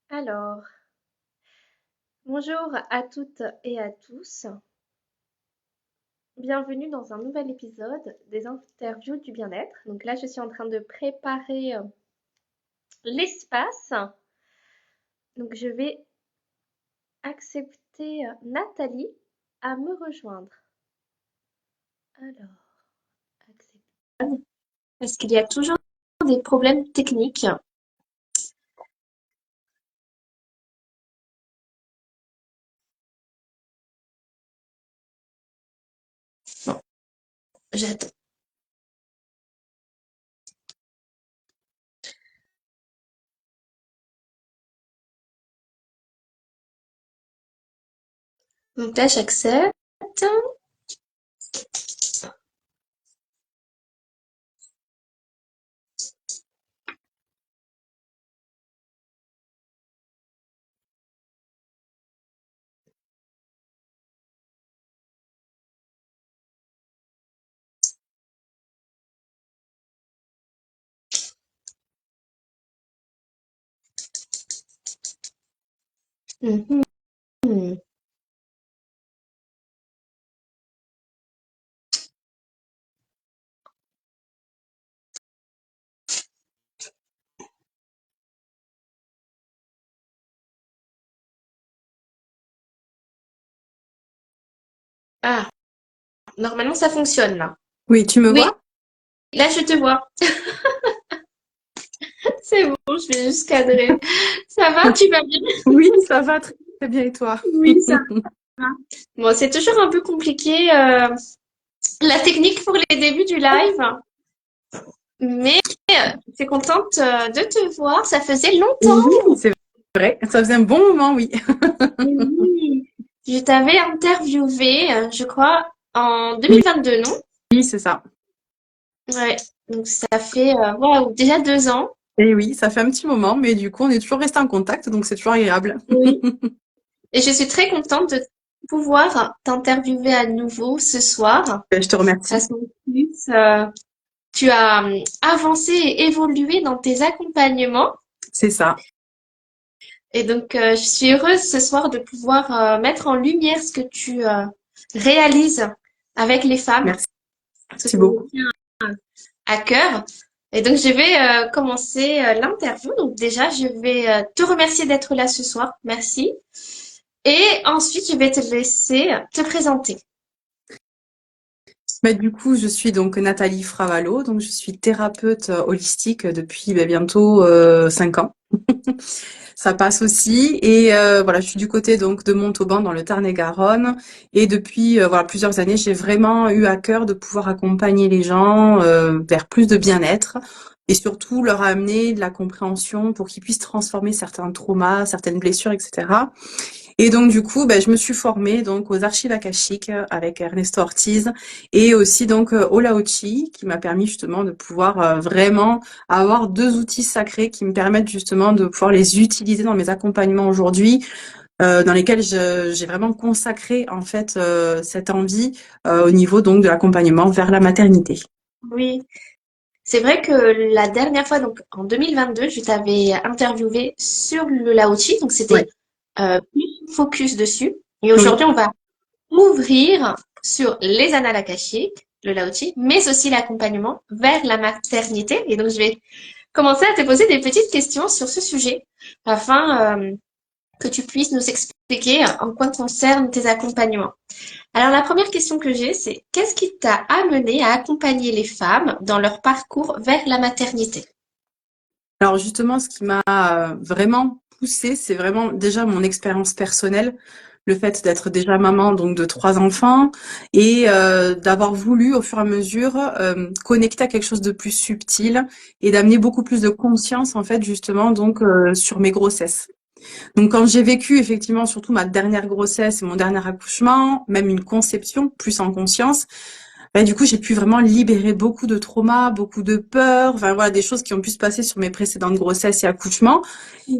Alors, bonjour à toutes et à tous. Bienvenue dans un nouvel épisode des interviews du bien-être. Donc là, je suis en train de préparer l'espace. Donc je vais accepter Nathalie à me rejoindre. Alors, accepter. Parce qu'il y a toujours des problèmes techniques. Bon, j'attends. Donc là, j'accepte. Mhm. Ah, normalement, ça fonctionne là. Oui, tu me Oui, vois? là, je te vois. C'est bon, je vais juste cadrer. Ça va, tu vas bien? Oui, ça va très, très bien et toi? Oui, ça va. Bon, c'est toujours un peu compliqué, la technique pour les débuts du live, mais je suis contente de te voir. Ça faisait Oui, longtemps. c'est vrai. Ça faisait un bon moment, oui. Oui, je t'avais interviewé, je crois, en Oui, 2022, non? oui, c'est ça. Ouais, donc ça fait waouh, déjà 2 ans. Et oui, ça fait un petit moment, mais du coup, on est toujours resté en contact, donc c'est toujours agréable. Oui. Et je suis très contente de pouvoir t'interviewer à nouveau ce soir, Je te remercie. parce qu'en plus, tu as avancé et évolué dans tes accompagnements. C'est ça. Et donc, je suis heureuse ce soir de pouvoir mettre en lumière ce que tu réalises avec les femmes, Merci parce que ça me beaucoup. tient à cœur. Et donc, je vais commencer l'interview. Donc, déjà, je vais te remercier d'être là ce soir. Merci. Et ensuite, je vais te laisser te présenter. Bah, du coup, je suis donc Nathalie Fravalo, donc je suis thérapeute holistique depuis bientôt 5 ans. Ça passe aussi et voilà, je suis du côté donc de Montauban dans le Tarn-et-Garonne et depuis voilà plusieurs années, j'ai vraiment eu à cœur de pouvoir accompagner les gens vers plus de bien-être et surtout leur amener de la compréhension pour qu'ils puissent transformer certains traumas, certaines blessures, etc. Et donc du coup, ben, je me suis formée donc aux archives akashiques avec Ernesto Ortiz et aussi donc au Laochi qui m'a permis justement de pouvoir vraiment avoir deux outils sacrés qui me permettent justement de pouvoir les utiliser dans mes accompagnements aujourd'hui, dans lesquels j'ai vraiment consacré en fait cette envie au niveau donc de l'accompagnement vers la maternité. Oui, c'est vrai que la dernière fois, donc en 2022, je t'avais interviewé sur le Laochi, donc Ouais. c'était plus focus dessus. Et Oui. aujourd'hui, on va ouvrir sur les annales akashiques, le Laochi, mais aussi l'accompagnement vers la maternité. Et donc, je vais commencer à te poser des petites questions sur ce sujet afin que tu puisses nous expliquer en quoi concernent tes accompagnements. Alors, la première question que j'ai, c'est qu'est-ce qui t'a amené à accompagner les femmes dans leur parcours vers la maternité? Alors justement, ce qui m'a vraiment poussée, c'est vraiment déjà mon expérience personnelle, le fait d'être déjà maman donc de 3 enfants et d'avoir voulu au fur et à mesure connecter à quelque chose de plus subtil et d'amener beaucoup plus de conscience en fait justement donc sur mes grossesses. Donc quand j'ai vécu effectivement surtout ma dernière grossesse et mon dernier accouchement, même une conception plus en conscience, bah, du coup, j'ai pu vraiment libérer beaucoup de traumas, beaucoup de peurs, enfin voilà, des choses qui ont pu se passer sur mes précédentes grossesses et accouchements.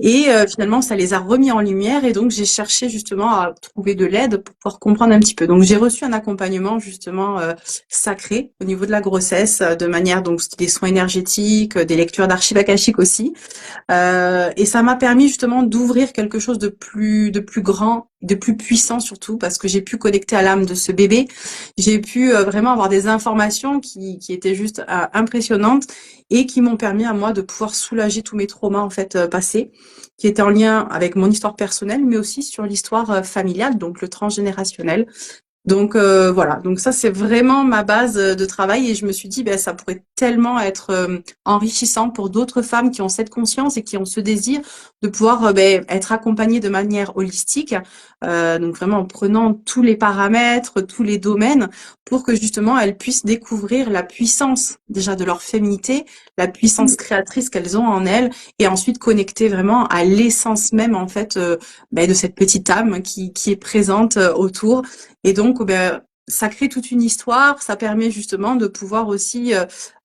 Et finalement, ça les a remis en lumière et donc j'ai cherché justement à trouver de l'aide pour pouvoir comprendre un petit peu. Donc j'ai reçu un accompagnement justement sacré au niveau de la grossesse, de manière donc c'était des soins énergétiques, des lectures d'archives akashiques aussi. Et ça m'a permis justement d'ouvrir quelque chose de plus grand, de plus puissant surtout, parce que j'ai pu connecter à l'âme de ce bébé. J'ai pu vraiment avoir des informations qui étaient juste impressionnantes et qui m'ont permis à moi de pouvoir soulager tous mes traumas en fait passés, qui étaient en lien avec mon histoire personnelle, mais aussi sur l'histoire familiale, donc le transgénérationnel. Donc voilà, donc ça c'est vraiment ma base de travail et je me suis dit ben ça pourrait tellement être enrichissant pour d'autres femmes qui ont cette conscience et qui ont ce désir de pouvoir ben, être accompagnées de manière holistique, donc vraiment en prenant tous les paramètres, tous les domaines pour que justement elles puissent découvrir la puissance déjà de leur féminité, la puissance créatrice qu'elles ont en elles et ensuite connecter vraiment à l'essence même en fait ben, de cette petite âme qui est présente autour et donc, ben, ça crée toute une histoire, ça permet justement de pouvoir aussi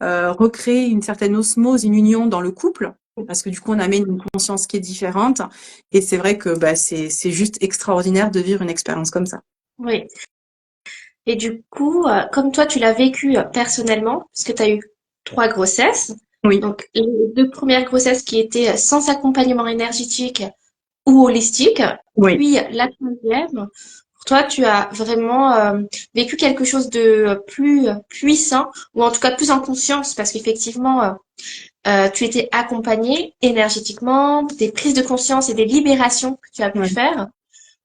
recréer une certaine osmose, une union dans le couple, parce que du coup, on amène une conscience qui est différente. Et c'est vrai que ben, c'est juste extraordinaire de vivre une expérience comme ça. Oui. Et du coup, comme toi, tu l'as vécu personnellement, parce que tu as eu 3 grossesses, Oui, donc les 2 premières grossesses qui étaient sans accompagnement énergétique ou holistique, oui, puis la troisième, pour toi, tu as vraiment vécu quelque chose de plus puissant, ou en tout cas plus en conscience, parce qu'effectivement, tu étais accompagnée énergétiquement, des prises de conscience et des libérations que tu as pu oui. faire.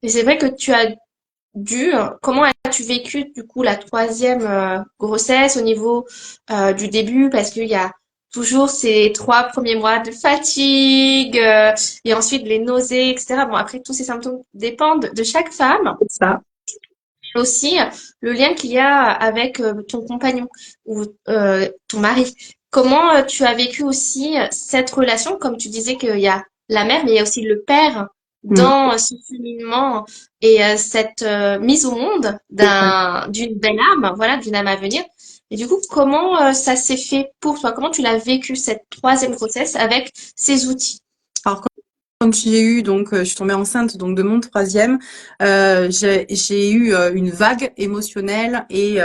Et c'est vrai que tu as dû, comment as-tu vécu du coup la troisième grossesse au niveau du début, parce qu'il y a toujours ces 3 premiers mois de fatigue et ensuite les nausées, etc. Bon, après, tous ces symptômes dépendent de chaque femme. C'est ça. Aussi, le lien qu'il y a avec ton compagnon ou ton mari. Comment tu as vécu aussi cette relation, comme tu disais qu'il y a la mère, mais il y a aussi le père Mm. dans ce cheminement et cette mise au monde d'une belle âme, voilà, d'une âme à venir. Et du coup, comment ça s'est fait pour toi? Comment tu l'as vécu cette troisième grossesse avec ces outils? Alors, quand j'ai eu donc je suis tombée enceinte donc de mon troisième, j'ai eu une vague émotionnelle et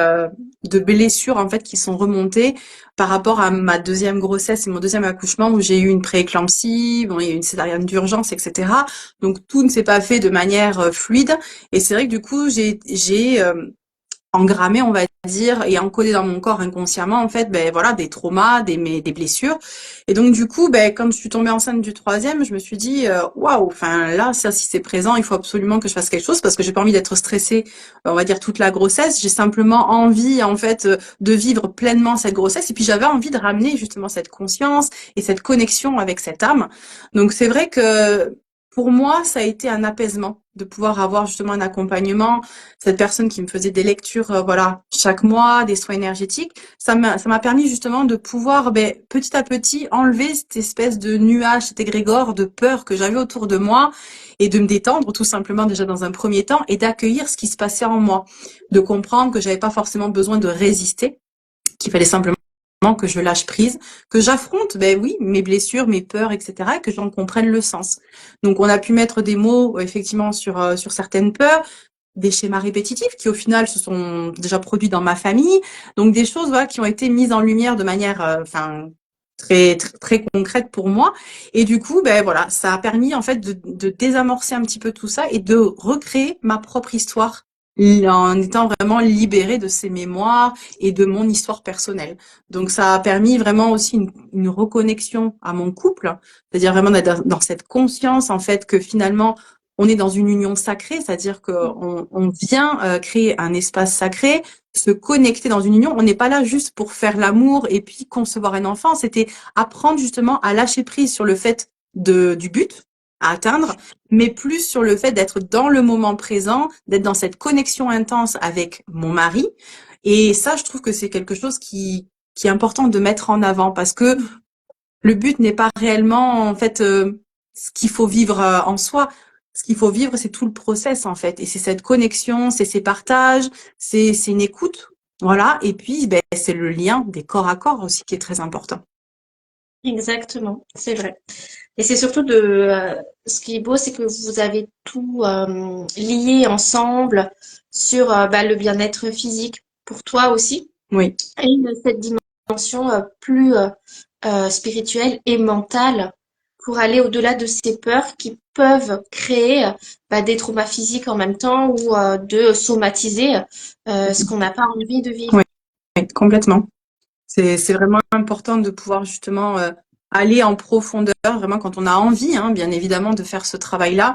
de blessures en fait qui sont remontées par rapport à ma deuxième grossesse et mon deuxième accouchement où j'ai eu une prééclampsie, bon il y a eu une césarienne d'urgence etc. Donc tout ne s'est pas fait de manière fluide et c'est vrai que du coup j'ai engrammé, on va dire, et encodé dans mon corps inconsciemment, en fait, ben voilà, des traumas, des blessures. Et donc du coup, ben quand je suis tombée enceinte du troisième, je me suis dit, waouh, enfin là, ça, si c'est présent, il faut absolument que je fasse quelque chose parce que j'ai pas envie d'être stressée, on va dire toute la grossesse. J'ai simplement envie, en fait, de vivre pleinement cette grossesse. Et puis j'avais envie de ramener justement cette conscience et cette connexion avec cette âme. Donc c'est vrai que pour moi, ça a été un apaisement de pouvoir avoir justement un accompagnement, cette personne qui me faisait des lectures, voilà, chaque mois, des soins énergétiques, ça m'a permis justement de pouvoir, ben, petit à petit, enlever cette espèce de nuage, cet égrégore de peur que j'avais autour de moi et de me détendre tout simplement déjà dans un premier temps et d'accueillir ce qui se passait en moi, de comprendre que j'avais pas forcément besoin de résister, qu'il fallait simplement que je lâche prise, que j'affronte, ben oui, mes blessures, mes peurs, etc., et que j'en comprenne le sens. Donc, on a pu mettre des mots, effectivement, sur certaines peurs, des schémas répétitifs qui, au final, se sont déjà produits dans ma famille. Donc, des choses, voilà, qui ont été mises en lumière de manière, enfin, très concrète pour moi. Et du coup, ben voilà, ça a permis, en fait, de désamorcer un petit peu tout ça et de recréer ma propre histoire en étant vraiment libérée de ces mémoires et de mon histoire personnelle. Donc ça a permis vraiment aussi une reconnexion à mon couple, c'est-à-dire vraiment d'être dans cette conscience en fait que finalement on est dans une union sacrée, c'est-à-dire qu'on vient créer un espace sacré, se connecter dans une union. On n'est pas là juste pour faire l'amour et puis concevoir un enfant, c'était apprendre justement à lâcher prise sur le fait du but à atteindre, mais plus sur le fait d'être dans le moment présent, d'être dans cette connexion intense avec mon mari. Et ça, je trouve que c'est quelque chose qui est important de mettre en avant parce que le but n'est pas réellement en fait ce qu'il faut vivre en soi. Ce qu'il faut vivre, c'est tout le process en fait, et c'est cette connexion, c'est ces partages, c'est une écoute Voilà. Et puis, ben, c'est le lien des corps à corps aussi qui est très important. Exactement, c'est vrai. Et c'est surtout ce qui est beau, c'est que vous avez tout lié ensemble sur bah, le bien-être physique pour toi aussi Oui, et cette dimension plus spirituelle et mentale pour aller au-delà de ces peurs qui peuvent créer bah, des traumas physiques en même temps ou de somatiser ce qu'on n'a pas envie de vivre. oui, oui, complètement. C'est vraiment important de pouvoir justement aller en profondeur, vraiment quand on a envie, hein, bien évidemment, de faire ce travail-là,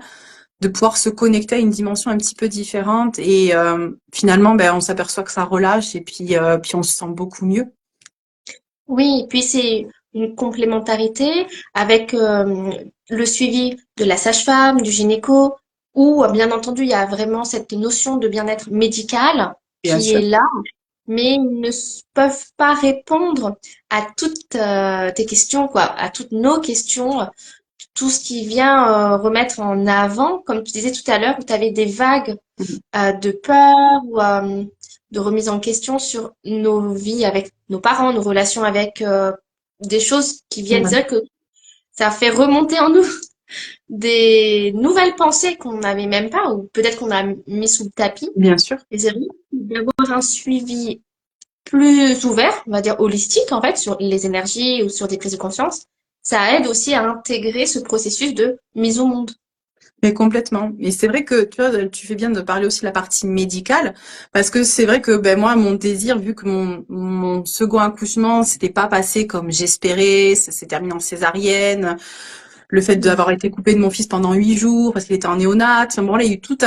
de pouvoir se connecter à une dimension un petit peu différente et finalement, ben, on s'aperçoit que ça relâche et puis on se sent beaucoup mieux. Oui, et puis c'est une complémentarité avec le suivi de la sage-femme, du gynéco, où bien entendu il y a vraiment cette notion de bien-être médical Bien qui sûr. est là, mais ils ne peuvent pas répondre à toutes tes questions, quoi, à toutes nos questions, tout ce qui vient remettre en avant, comme tu disais tout à l'heure, où tu avais des vagues Mhm. de peur ou de remise en question sur nos vies avec nos parents, nos relations avec des choses qui viennent. Ouais, C'est vrai que ça fait remonter en nous des nouvelles pensées qu'on n'avait même pas ou peut-être qu'on a mis sous le tapis. bien sûr. Et c'est vrai d'avoir un suivi plus ouvert, on va dire holistique en fait, sur les énergies ou sur des prises de conscience, ça aide aussi à intégrer ce processus de mise au monde. Mais complètement. Et c'est vrai que tu vois, tu fais bien de parler aussi de la partie médicale, parce que c'est vrai que ben moi, mon désir, vu que mon second accouchement s'était pas passé comme j'espérais, ça s'est terminé en césarienne, le fait d'avoir été coupée de mon fils pendant 8 jours parce qu'il était en néonat. Enfin, bon, là, il y a eu tout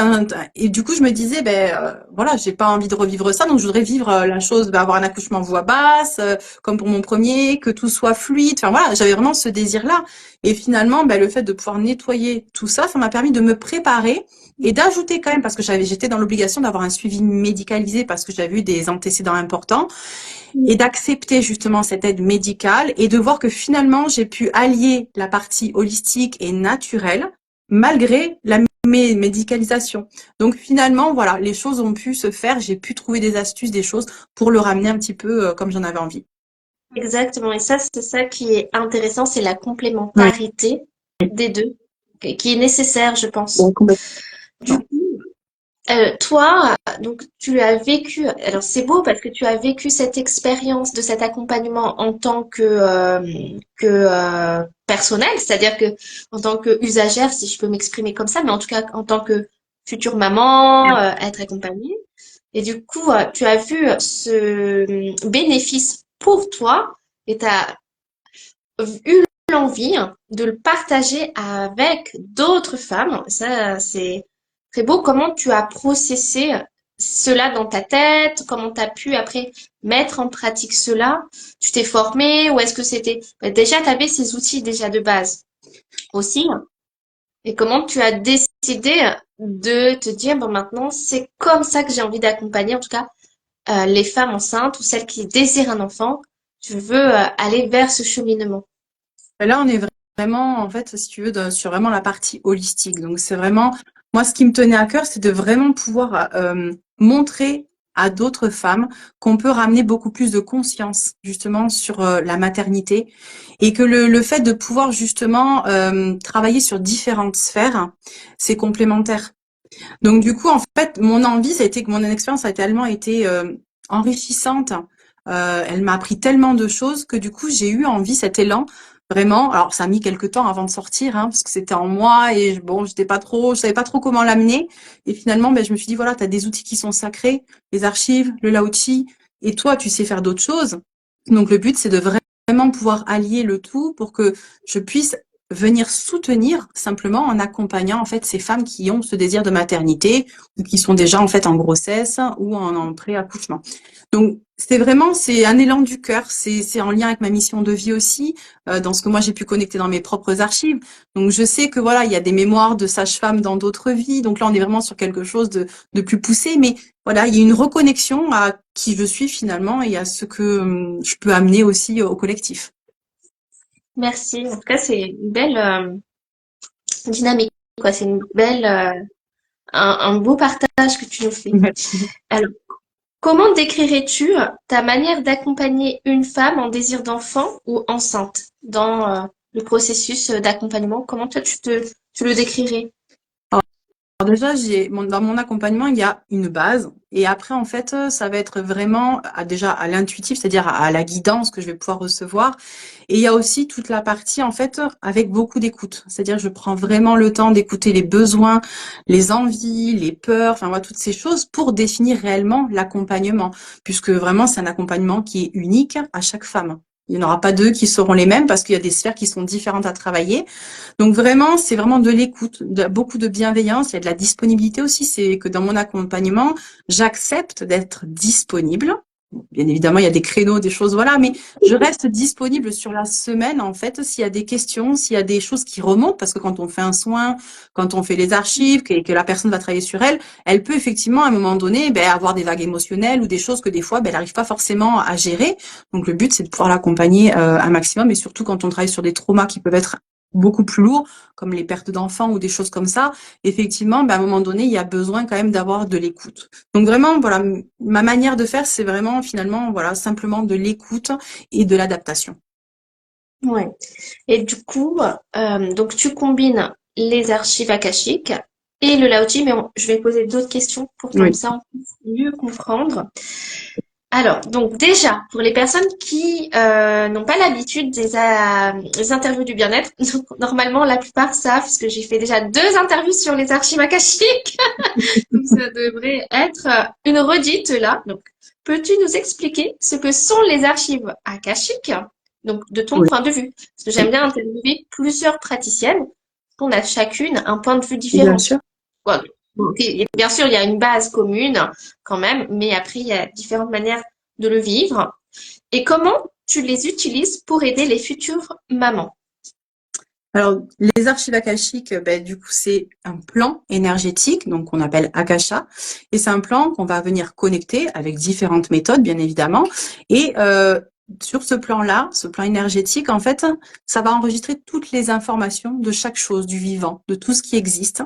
et du coup, je me disais, ben voilà, j'ai pas envie de revivre ça, donc je voudrais vivre la chose, ben, avoir un accouchement voix basse, comme pour mon premier, que tout soit fluide. Enfin voilà, j'avais vraiment ce désir-là. Et finalement, ben, le fait de pouvoir nettoyer tout ça, ça m'a permis de me préparer et d'ajouter quand même, parce que j'étais dans l'obligation d'avoir un suivi médicalisé parce que j'avais eu des antécédents importants et d'accepter justement cette aide médicale et de voir que finalement j'ai pu allier la partie holistique et naturelle malgré la médicalisation. Donc finalement, voilà, les choses ont pu se faire, j'ai pu trouver des astuces, des choses pour le ramener un petit peu comme j'en avais envie. Exactement. Et ça, c'est ça qui est intéressant, c'est la Oui, complémentarité des deux, qui est nécessaire, je bon, pense. complètement. Du coup, toi, donc tu as vécu, alors c'est beau parce que tu as vécu cette expérience de cet accompagnement en tant que personnel, c'est-à-dire que en tant que usagère, si je peux m'exprimer comme ça, mais en tout cas en tant que future maman, être accompagnée. Et du coup, tu as vu ce bénéfice pour toi et tu as eu l'envie de le partager avec d'autres femmes. Ça, c'est très beau. Comment tu as processé cela dans ta tête? Comment tu as pu après mettre en pratique cela? Tu t'es formé ou est-ce que c'était... Bah, déjà, tu avais ces outils déjà de base aussi. Et comment tu as décidé de te dire, bon, maintenant, c'est comme ça que j'ai envie d'accompagner, en tout cas, les femmes enceintes ou celles qui désirent un enfant. Je veux aller vers ce cheminement. Et là, on est vraiment, en fait, si tu veux, sur vraiment la partie holistique. Donc, c'est vraiment, moi, ce qui me tenait à cœur, c'est de vraiment pouvoir montrer à d'autres femmes qu'on peut ramener beaucoup plus de conscience, justement, sur la maternité et que le fait de pouvoir, justement, travailler sur différentes sphères, c'est complémentaire. Donc, du coup, en fait, mon envie, ça a été que mon expérience a tellement été enrichissante. Elle m'a appris tellement de choses que du coup, j'ai eu envie, cet élan, vraiment. Alors, ça a mis quelques temps avant de sortir, hein, parce que c'était en moi et bon, je savais pas trop comment l'amener. Et finalement, ben, je me suis dit, voilà, tu as des outils qui sont sacrés, les archives, le Lao-Tzu, et toi, tu sais faire d'autres choses. Donc, le but, c'est de vraiment pouvoir allier le tout pour que je puisse venir soutenir simplement en accompagnant en fait ces femmes qui ont ce désir de maternité ou qui sont déjà en fait en grossesse ou en pré-accouchement. Donc c'est un élan du cœur, c'est en lien avec ma mission de vie aussi, dans ce que moi j'ai pu connecter dans mes propres archives. Donc je sais que voilà, il y a des mémoires de sage-femme dans d'autres vies. Donc là on est vraiment sur quelque chose de plus poussé, mais voilà, il y a une reconnexion à qui je suis finalement et à ce que je peux amener aussi au collectif. Merci. En tout cas, c'est une belle dynamique, quoi. C'est une belle, un beau partage que tu nous fais. Merci. Alors, Comment décrirais-tu ta manière d'accompagner une femme en désir d'enfant ou enceinte dans le processus d'accompagnement? Comment toi tu le décrirais? Alors déjà, dans mon accompagnement, il y a une base. Et après, en fait, ça va être vraiment déjà à l'intuitif, c'est-à-dire à la guidance que je vais pouvoir recevoir. Et il y a aussi toute la partie, en fait, avec beaucoup d'écoute. C'est-à-dire, je prends vraiment le temps d'écouter les besoins, les envies, les peurs, enfin, voilà, toutes ces choses pour définir réellement l'accompagnement. Puisque vraiment, c'est un accompagnement qui est unique à chaque femme. Il n'y en aura pas deux qui seront les mêmes parce qu'il y a des sphères qui sont différentes à travailler. Donc vraiment, c'est vraiment de l'écoute, beaucoup de bienveillance, il y a de la disponibilité aussi. C'est que dans mon accompagnement, j'accepte d'être disponible. Bon, bien évidemment, il y a des créneaux, des choses, voilà, mais je reste disponible sur la semaine, en fait, s'il y a des questions, s'il y a des choses qui remontent, parce que quand on fait un soin, quand on fait les archives, que la personne va travailler sur elle, elle peut effectivement, à un moment donné, avoir des vagues émotionnelles ou des choses que des fois, elle n'arrive pas forcément à gérer. Donc, le but, c'est de pouvoir l'accompagner un maximum, et surtout quand on travaille sur des traumas qui peuvent être beaucoup plus lourds, comme les pertes d'enfants ou des choses comme ça, effectivement, à un moment donné, il y a besoin quand même d'avoir de l'écoute. Donc vraiment, voilà, ma manière de faire, c'est vraiment finalement, voilà, simplement de l'écoute et de l'adaptation. Ouais. Et du coup, donc tu combines les archives akashiques et le Lao-Tzu, mais je vais poser d'autres questions pour comme Oui, ça on puisse mieux comprendre. Alors, donc déjà, pour les personnes qui n'ont pas l'habitude des interviews du bien-être, donc, normalement la plupart savent, parce que j'ai fait déjà 2 interviews sur les archives akashiques, donc ça devrait être une redite là. Donc, peux-tu nous expliquer ce que sont les archives akashiques, donc de ton oui, point de vue? Parce que j'aime bien interviewer plusieurs praticiennes, on a chacune un point de vue bien différent. sûr. Bon, ok, bien sûr, il y a une base commune quand même, mais après, il y a différentes manières de le vivre. Et comment tu les utilises pour aider les futures mamans? Alors, les archives akashiques, du coup, c'est un plan énergétique, donc qu'on appelle Akasha, et c'est un plan qu'on va venir connecter avec différentes méthodes, bien évidemment. Et sur ce plan-là, ce plan énergétique, en fait, ça va enregistrer toutes les informations de chaque chose, du vivant, de tout ce qui existe.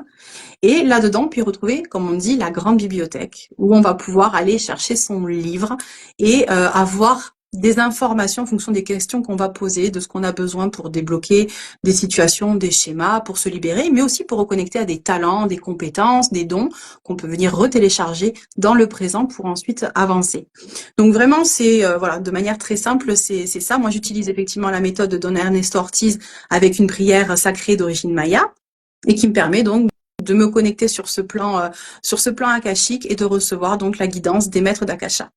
Et là-dedans, puis retrouver, comme on dit, la grande bibliothèque, où on va pouvoir aller chercher son livre et avoir des informations en fonction des questions qu'on va poser, de ce qu'on a besoin pour débloquer des situations, des schémas, pour se libérer, mais aussi pour reconnecter à des talents, des compétences, des dons qu'on peut venir retélécharger dans le présent pour ensuite avancer. Donc vraiment, c'est voilà, de manière très simple, c'est ça. Moi, j'utilise effectivement la méthode de Don Ernesto Ortiz avec une prière sacrée d'origine maya et qui me permet donc de me connecter sur ce plan akashique et de recevoir donc la guidance des maîtres d'Akasha.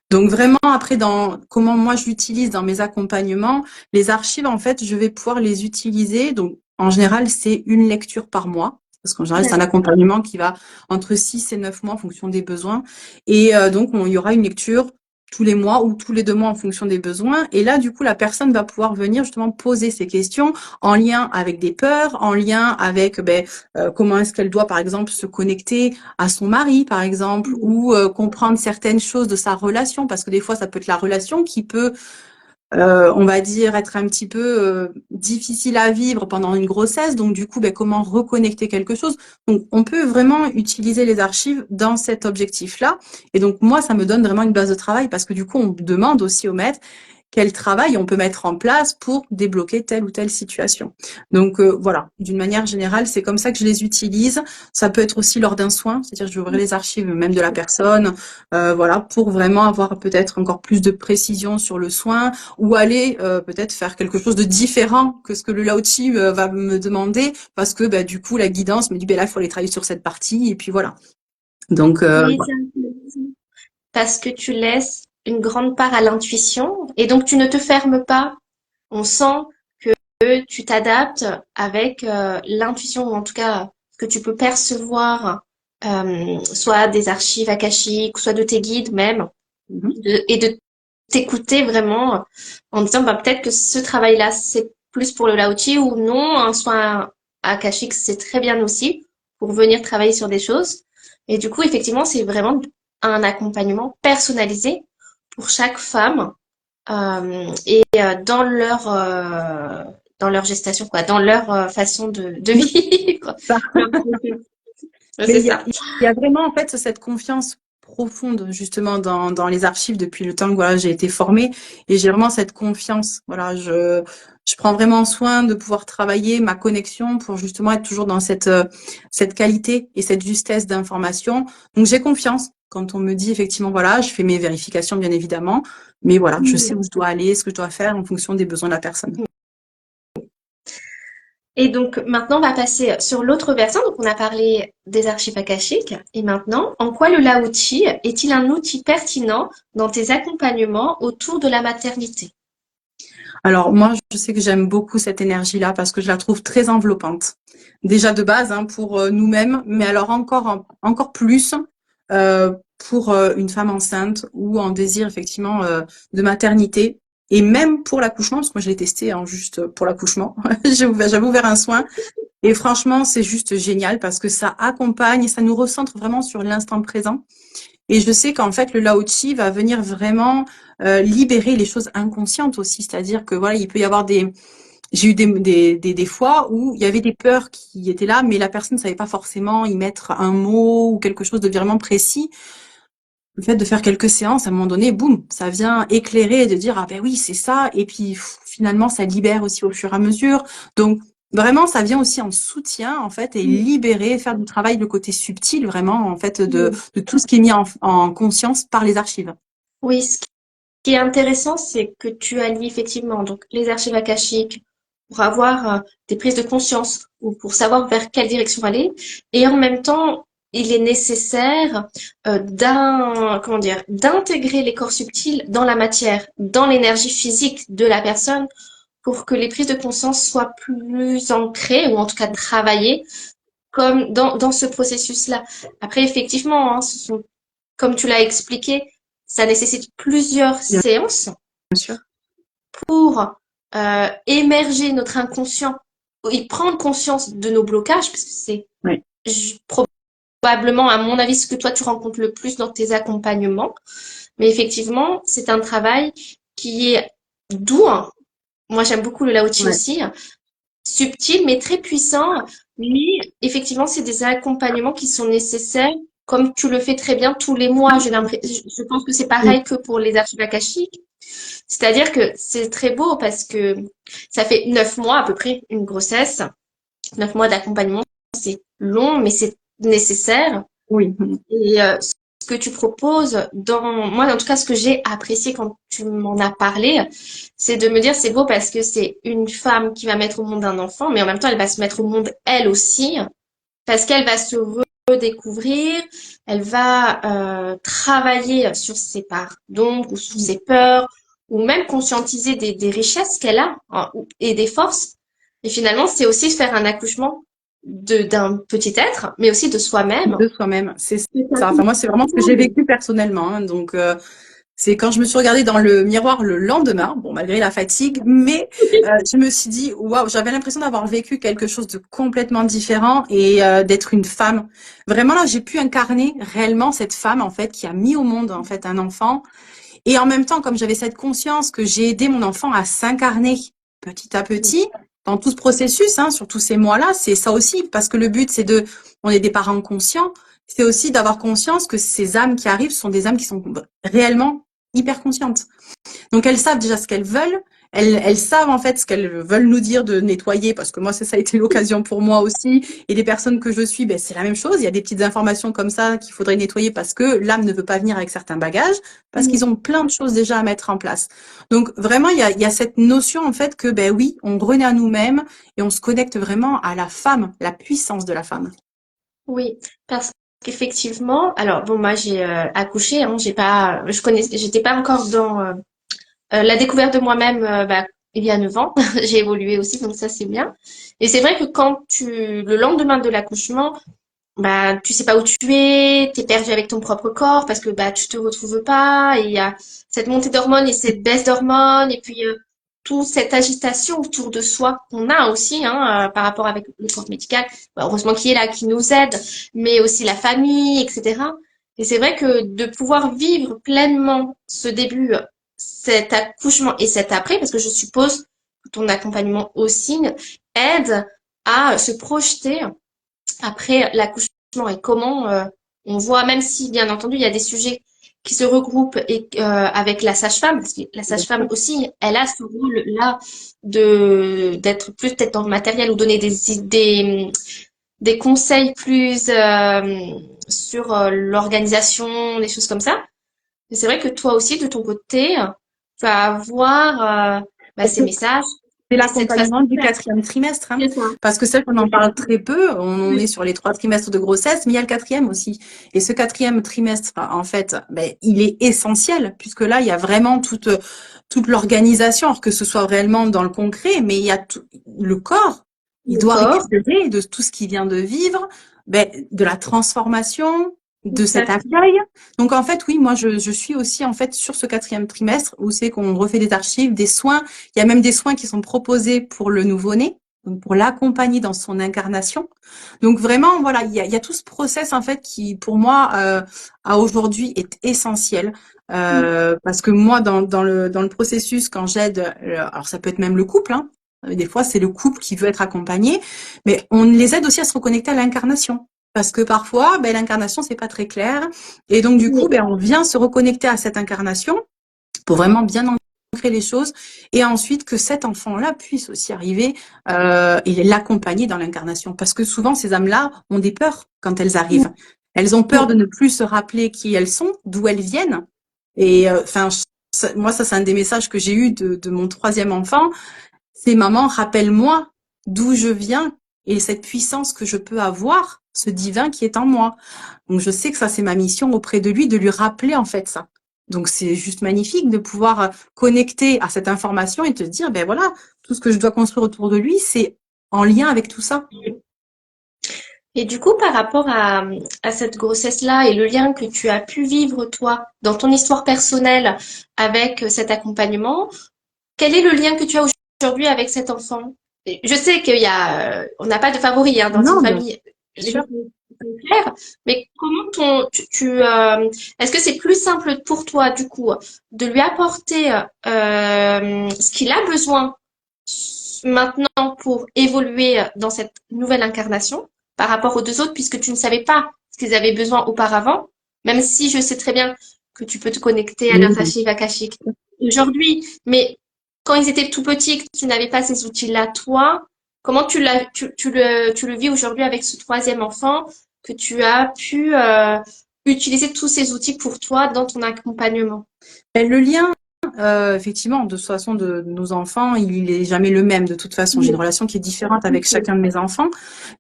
Donc vraiment après dans comment moi je l'utilise dans mes accompagnements, les archives en fait je vais pouvoir les utiliser. Donc en général c'est une lecture par mois. Parce qu'en général, c'est un accompagnement qui va entre 6 et 9 mois en fonction des besoins. Et donc, il y aura une lecture tous les mois ou tous les 2 mois en fonction des besoins. Et là, du coup, la personne va pouvoir venir justement poser ses questions en lien avec des peurs, en lien avec comment est-ce qu'elle doit, par exemple, se connecter à son mari, par exemple, ou comprendre certaines choses de sa relation, parce que des fois, ça peut être la relation qui peut on va dire, être un petit peu difficile à vivre pendant une grossesse. Donc, du coup, comment reconnecter quelque chose? Donc, on peut vraiment utiliser les archives dans cet objectif-là. Et donc, moi, ça me donne vraiment une base de travail parce que du coup, on demande aussi au maître quel travail on peut mettre en place pour débloquer telle ou telle situation. Donc voilà, d'une manière générale, c'est comme ça que je les utilise. Ça peut être aussi lors d'un soin, c'est-à-dire que je vais ouvrir les archives même de la personne, voilà, pour vraiment avoir peut-être encore plus de précision sur le soin ou aller peut-être faire quelque chose de différent que ce que le Lao-Tzu va me demander parce que du coup la guidance me dit là il faut aller travailler sur cette partie et puis voilà. Donc Oui, c'est intéressant. Parce que tu laisses une grande part à l'intuition et donc tu ne te fermes pas. On sent que tu t'adaptes avec l'intuition ou en tout cas que tu peux percevoir soit des archives akashiques, soit de tes guides même, et de t'écouter vraiment en disant peut-être que ce travail-là c'est plus pour le Lao-Tzu ou non, un soin akashique c'est très bien aussi pour venir travailler sur des choses. Et du coup, effectivement, c'est vraiment un accompagnement personnalisé pour chaque femme et dans leur gestation, quoi, dans leur façon de vivre. ça. Ouais, Mais c'est ça. il y a vraiment en fait cette confiance profonde justement dans les archives depuis le temps que voilà, j'ai été formée et j'ai vraiment cette confiance. Voilà, je prends vraiment soin de pouvoir travailler ma connexion pour justement être toujours dans cette qualité et cette justesse d'information. Donc j'ai confiance quand on me dit effectivement voilà, je fais mes vérifications bien évidemment, mais voilà, je sais où je dois aller, ce que je dois faire en fonction des besoins de la personne. Et donc maintenant, on va passer sur l'autre versant. Donc on a parlé des archives akashiques. Et maintenant, en quoi le Lao-Tzu est-il un outil pertinent dans tes accompagnements autour de la maternité? Alors moi, je sais que j'aime beaucoup cette énergie-là parce que je la trouve très enveloppante. Déjà de base hein, pour nous-mêmes, mais alors encore plus pour une femme enceinte ou en désir effectivement de maternité et même pour l'accouchement, parce que moi je l'ai testé hein, juste pour l'accouchement. J'avais ouvert un soin et franchement c'est juste génial parce que ça accompagne, ça nous recentre vraiment sur l'instant présent. Et je sais qu'en fait, le Lao Tzu va venir vraiment libérer les choses inconscientes aussi. C'est-à-dire que voilà, il peut y avoir j'ai eu des fois où il y avait des peurs qui étaient là, mais la personne ne savait pas forcément y mettre un mot ou quelque chose de vraiment précis. Le fait de faire quelques séances, à un moment donné, boum, ça vient éclairer et de dire, ah ben oui, c'est ça. Et puis finalement, ça libère aussi au fur et à mesure. Donc, vraiment, ça vient aussi en soutien, en fait, et libérer, faire du travail, le côté subtil, vraiment, en fait, de tout ce qui est mis en conscience par les archives. Oui, ce qui est intéressant, c'est que tu allies effectivement donc les archives akashiques pour avoir des prises de conscience ou pour savoir vers quelle direction aller, et en même temps, il est nécessaire comment dire, d'intégrer les corps subtils dans la matière, dans l'énergie physique de la personne, pour que les prises de conscience soient plus ancrées ou en tout cas travaillées comme dans ce processus-là. Après, effectivement, hein, comme tu l'as expliqué, ça nécessite plusieurs Bien séances sûr. pour émerger notre inconscient et prendre conscience de nos blocages, parce que c'est Oui. probablement, à mon avis, ce que toi tu rencontres le plus dans tes accompagnements. Mais effectivement, c'est un travail qui est doux, hein. Moi, j'aime beaucoup le Lao Tzu Ouais. aussi, hein. Subtil, mais très puissant. Mais effectivement, c'est des accompagnements qui sont nécessaires, comme tu le fais très bien tous les mois. Je pense que c'est Oui. pareil que pour les archives akashiques. C'est-à-dire que c'est très beau parce que ça fait 9 mois à peu près une grossesse, 9 mois d'accompagnement. C'est long, mais c'est nécessaire. Oui. Et ce que tu proposes, moi en tout cas ce que j'ai apprécié quand tu m'en as parlé, c'est de me dire c'est beau parce que c'est une femme qui va mettre au monde un enfant, mais en même temps elle va se mettre au monde elle aussi, parce qu'elle va se redécouvrir, elle va travailler sur ses parts d'ombre ou sur ses peurs, ou même conscientiser des richesses qu'elle a hein, et des forces. Et finalement, c'est aussi faire un accouchement d'un petit être, mais aussi de soi-même. De soi-même, c'est ça. Enfin, moi, c'est vraiment ce que j'ai vécu personnellement. Hein. Donc, c'est quand je me suis regardée dans le miroir le lendemain, bon, malgré la fatigue, mais je me suis dit, waouh, j'avais l'impression d'avoir vécu quelque chose de complètement différent et d'être une femme. Vraiment, là, j'ai pu incarner réellement cette femme, en fait, qui a mis au monde, en fait, un enfant. Et en même temps, comme j'avais cette conscience que j'ai aidé mon enfant à s'incarner petit à petit, dans tout ce processus, hein, sur tous ces mois-là, c'est ça aussi, parce que le but, on est des parents conscients, c'est aussi d'avoir conscience que ces âmes qui arrivent sont des âmes qui sont réellement hyper conscientes. Donc elles savent déjà ce qu'elles veulent, elles savent en fait ce qu'elles veulent nous dire de nettoyer, parce que moi ça a été l'occasion pour moi aussi, et les personnes que je suis, ben, c'est la même chose, il y a des petites informations comme ça qu'il faudrait nettoyer parce que l'âme ne veut pas venir avec certains bagages, parce qu'ils ont plein de choses déjà à mettre en place. Donc vraiment il y a cette notion en fait que ben oui, on renaît à nous-mêmes et on se connecte vraiment à la femme, la puissance de la femme. Oui, parce qu'effectivement, alors bon, moi j'ai accouché, hein, j'étais pas encore dans la découverte de moi-même, il y a 9 ans, j'ai évolué aussi, donc ça c'est bien. Et c'est vrai que le lendemain de l'accouchement, bah tu sais pas où tu es, t'es perdu avec ton propre corps parce que bah tu te retrouves pas, et il y a cette montée d'hormones et cette baisse d'hormones, et puis toute cette agitation autour de soi qu'on a aussi hein, par rapport avec le corps médical. Bah, heureusement qu'il est là, qui nous aide, mais aussi la famille, etc. Et c'est vrai que de pouvoir vivre pleinement ce début, cet accouchement et cet après, parce que je suppose que ton accompagnement aussi aide à se projeter après l'accouchement et comment on voit, même si bien entendu il y a des sujets qui se regroupent et avec la sage-femme, parce que la sage-femme aussi, elle a ce rôle-là de d'être plus peut-être dans le matériel ou donner des idées, des conseils plus sur l'organisation, des choses comme ça. Mais c'est vrai que toi aussi, de ton côté, tu vas avoir ces messages C'est et cette façon l'accompagnement de du faire. quatrième trimestre, hein. C'est ça. Parce que ça, on en parle très peu. On est Oui. sur les 3 trimestres de grossesse, mais il y a le quatrième aussi. Et ce quatrième trimestre, en fait, ben, il est essentiel, puisque là, il y a vraiment toute l'organisation, alors que ce soit réellement dans le concret, mais il y a tout, le corps, il Le doit corps, récupérer de tout ce qu'il vient de vivre, ben, de la transformation, de cet exactement. accueil. Donc, en fait, oui, moi, je suis aussi, en fait, sur ce quatrième trimestre, où c'est qu'on refait des archives, des soins. Il y a même des soins qui sont proposés pour le nouveau-né, donc pour l'accompagner dans son incarnation. Donc vraiment, voilà, il y a tout ce process en fait qui, pour moi, à aujourd'hui, est essentiel. Parce que moi, dans le processus, quand j'aide, alors ça peut être même le couple, hein, des fois c'est le couple qui veut être accompagné, mais on les aide aussi à se reconnecter à l'incarnation. Parce que parfois, ben, l'incarnation, c'est pas très clair. Et donc, du coup, Oui. ben, on vient se reconnecter à cette incarnation pour vraiment bien ancrer les choses et ensuite que cet enfant-là puisse aussi arriver et l'accompagner dans l'incarnation. Parce que souvent, ces âmes-là ont des peurs quand elles arrivent. Elles ont peur de ne plus se rappeler qui elles sont, d'où elles viennent. Et enfin, moi, ça, c'est un des messages que j'ai eu de mon troisième enfant. C'est maman, rappelle-moi d'où je viens et cette puissance que je peux avoir, ce divin qui est en moi. Donc je sais que ça, c'est ma mission auprès de lui, de lui rappeler en fait ça. Donc c'est juste magnifique de pouvoir connecter à cette information et te dire, ben voilà, tout ce que je dois construire autour de lui, c'est en lien avec tout ça. Et du coup, par rapport à cette grossesse-là et le lien que tu as pu vivre, toi, dans ton histoire personnelle avec cet accompagnement, quel est le lien que tu as aujourd'hui avec cet enfant? Je sais qu'il y a, on n'a pas de favori hein, dans une Non, bien famille, les sûr. choses sont claires, mais comment est-ce que c'est plus simple pour toi, du coup, de lui apporter ce qu'il a besoin maintenant pour évoluer dans cette nouvelle incarnation par rapport aux deux autres, puisque tu ne savais pas ce qu'ils avaient besoin auparavant, même si je sais très bien que tu peux te connecter à Oui, leur archive akashique aujourd'hui, mais quand ils étaient tout petits, que tu n'avais pas ces outils-là, toi, comment tu le vis aujourd'hui avec ce troisième enfant, que tu as pu utiliser tous ces outils pour toi dans ton accompagnement? ben, le lien, effectivement, de toute façon, de nos enfants, il est jamais le même. De toute façon, j'ai une relation qui est différente avec chacun de mes enfants.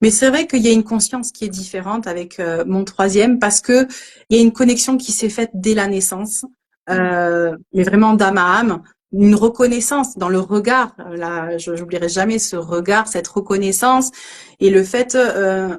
Mais c'est vrai qu'il y a une conscience qui est différente avec mon troisième parce que il y a une connexion qui s'est faite dès la naissance, mais vraiment d'âme à âme. Une reconnaissance dans le regard, là, je n'oublierai jamais ce regard, cette reconnaissance, et le fait,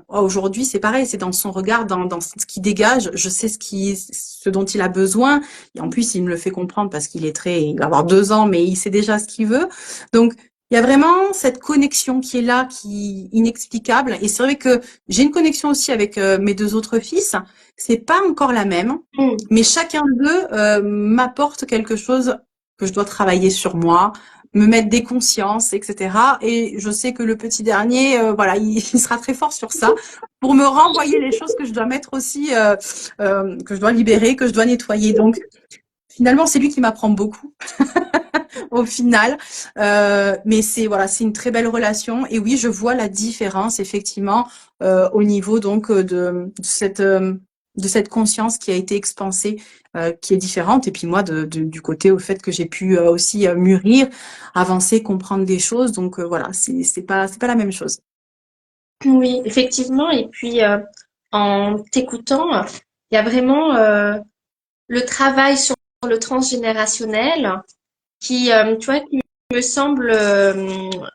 aujourd'hui, c'est pareil, c'est dans son regard, dans ce qui dégage, je sais ce dont il a besoin, et en plus, il me le fait comprendre parce il va avoir 2 ans, mais il sait déjà ce qu'il veut. Donc, il y a vraiment cette connexion qui est là, qui est inexplicable. Et c'est vrai que j'ai une connexion aussi avec mes 2 autres fils. C'est pas encore la même, Mm. mais chacun d'eux m'apporte quelque chose que je dois travailler sur moi, me mettre des consciences, etc. Et je sais que le petit dernier, voilà, il sera très fort sur ça pour me renvoyer les choses que je dois mettre aussi, que je dois libérer, que je dois nettoyer. Donc, finalement, c'est lui qui m'apprend beaucoup au final. Mais c'est voilà, c'est une très belle relation. Et oui, je vois la différence effectivement au niveau donc de cette conscience qui a été expansée, qui est différente. Et puis moi, du côté au fait que j'ai pu aussi mûrir, avancer, comprendre des choses. Donc voilà, c'est pas la même chose. Oui, effectivement. Et puis, en t'écoutant, il y a vraiment le travail sur le transgénérationnel qui, tu vois, qui me semble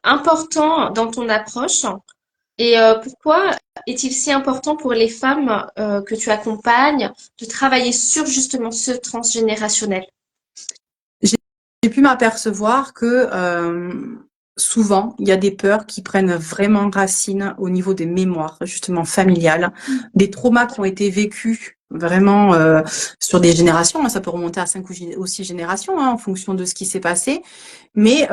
important dans ton approche. Et pourquoi est-il si important pour les femmes que tu accompagnes de travailler sur justement ce transgénérationnel? J'ai j'ai pu m'apercevoir que souvent, il y a des peurs qui prennent vraiment racine au niveau des mémoires, justement familiales, des traumas qui ont été vécus vraiment sur des générations, hein, ça peut remonter à 6 générations hein, en fonction de ce qui s'est passé. Mais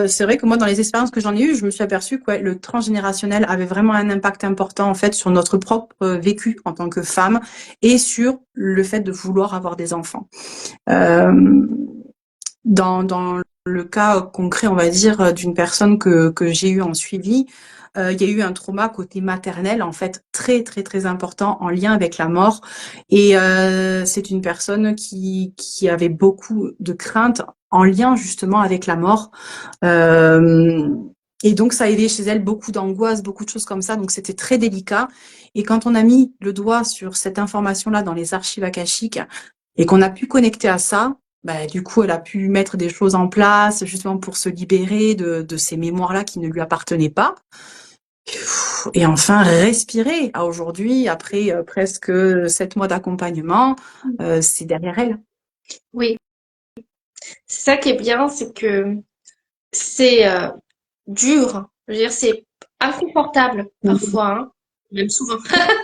c'est vrai que moi, dans les expériences que j'en ai eues, je me suis aperçue que ouais, le transgénérationnel avait vraiment un impact important en fait sur notre propre vécu en tant que femme et sur le fait de vouloir avoir des enfants. Euh, dans le cas concret, on va dire, d'une personne que j'ai eue en suivi, il y a eu un trauma côté maternel, en fait, très, très, très important en lien avec la mort. Et c'est une personne qui avait beaucoup de craintes en lien justement avec la mort. Euh, et donc, ça a aidé chez elle beaucoup d'angoisse, beaucoup de choses comme ça. Donc, c'était très délicat. Et quand on a mis le doigt sur cette information-là dans les archives akashiques et qu'on a pu connecter à ça, bah, du coup, elle a pu mettre des choses en place justement pour se libérer de ces mémoires-là qui ne lui appartenaient pas. Et enfin, respirer. À aujourd'hui, après presque 7 mois d'accompagnement, c'est derrière elle. Oui, c'est ça qui est bien, c'est que c'est dur. Je veux dire, c'est inconfortable parfois, hein, même souvent,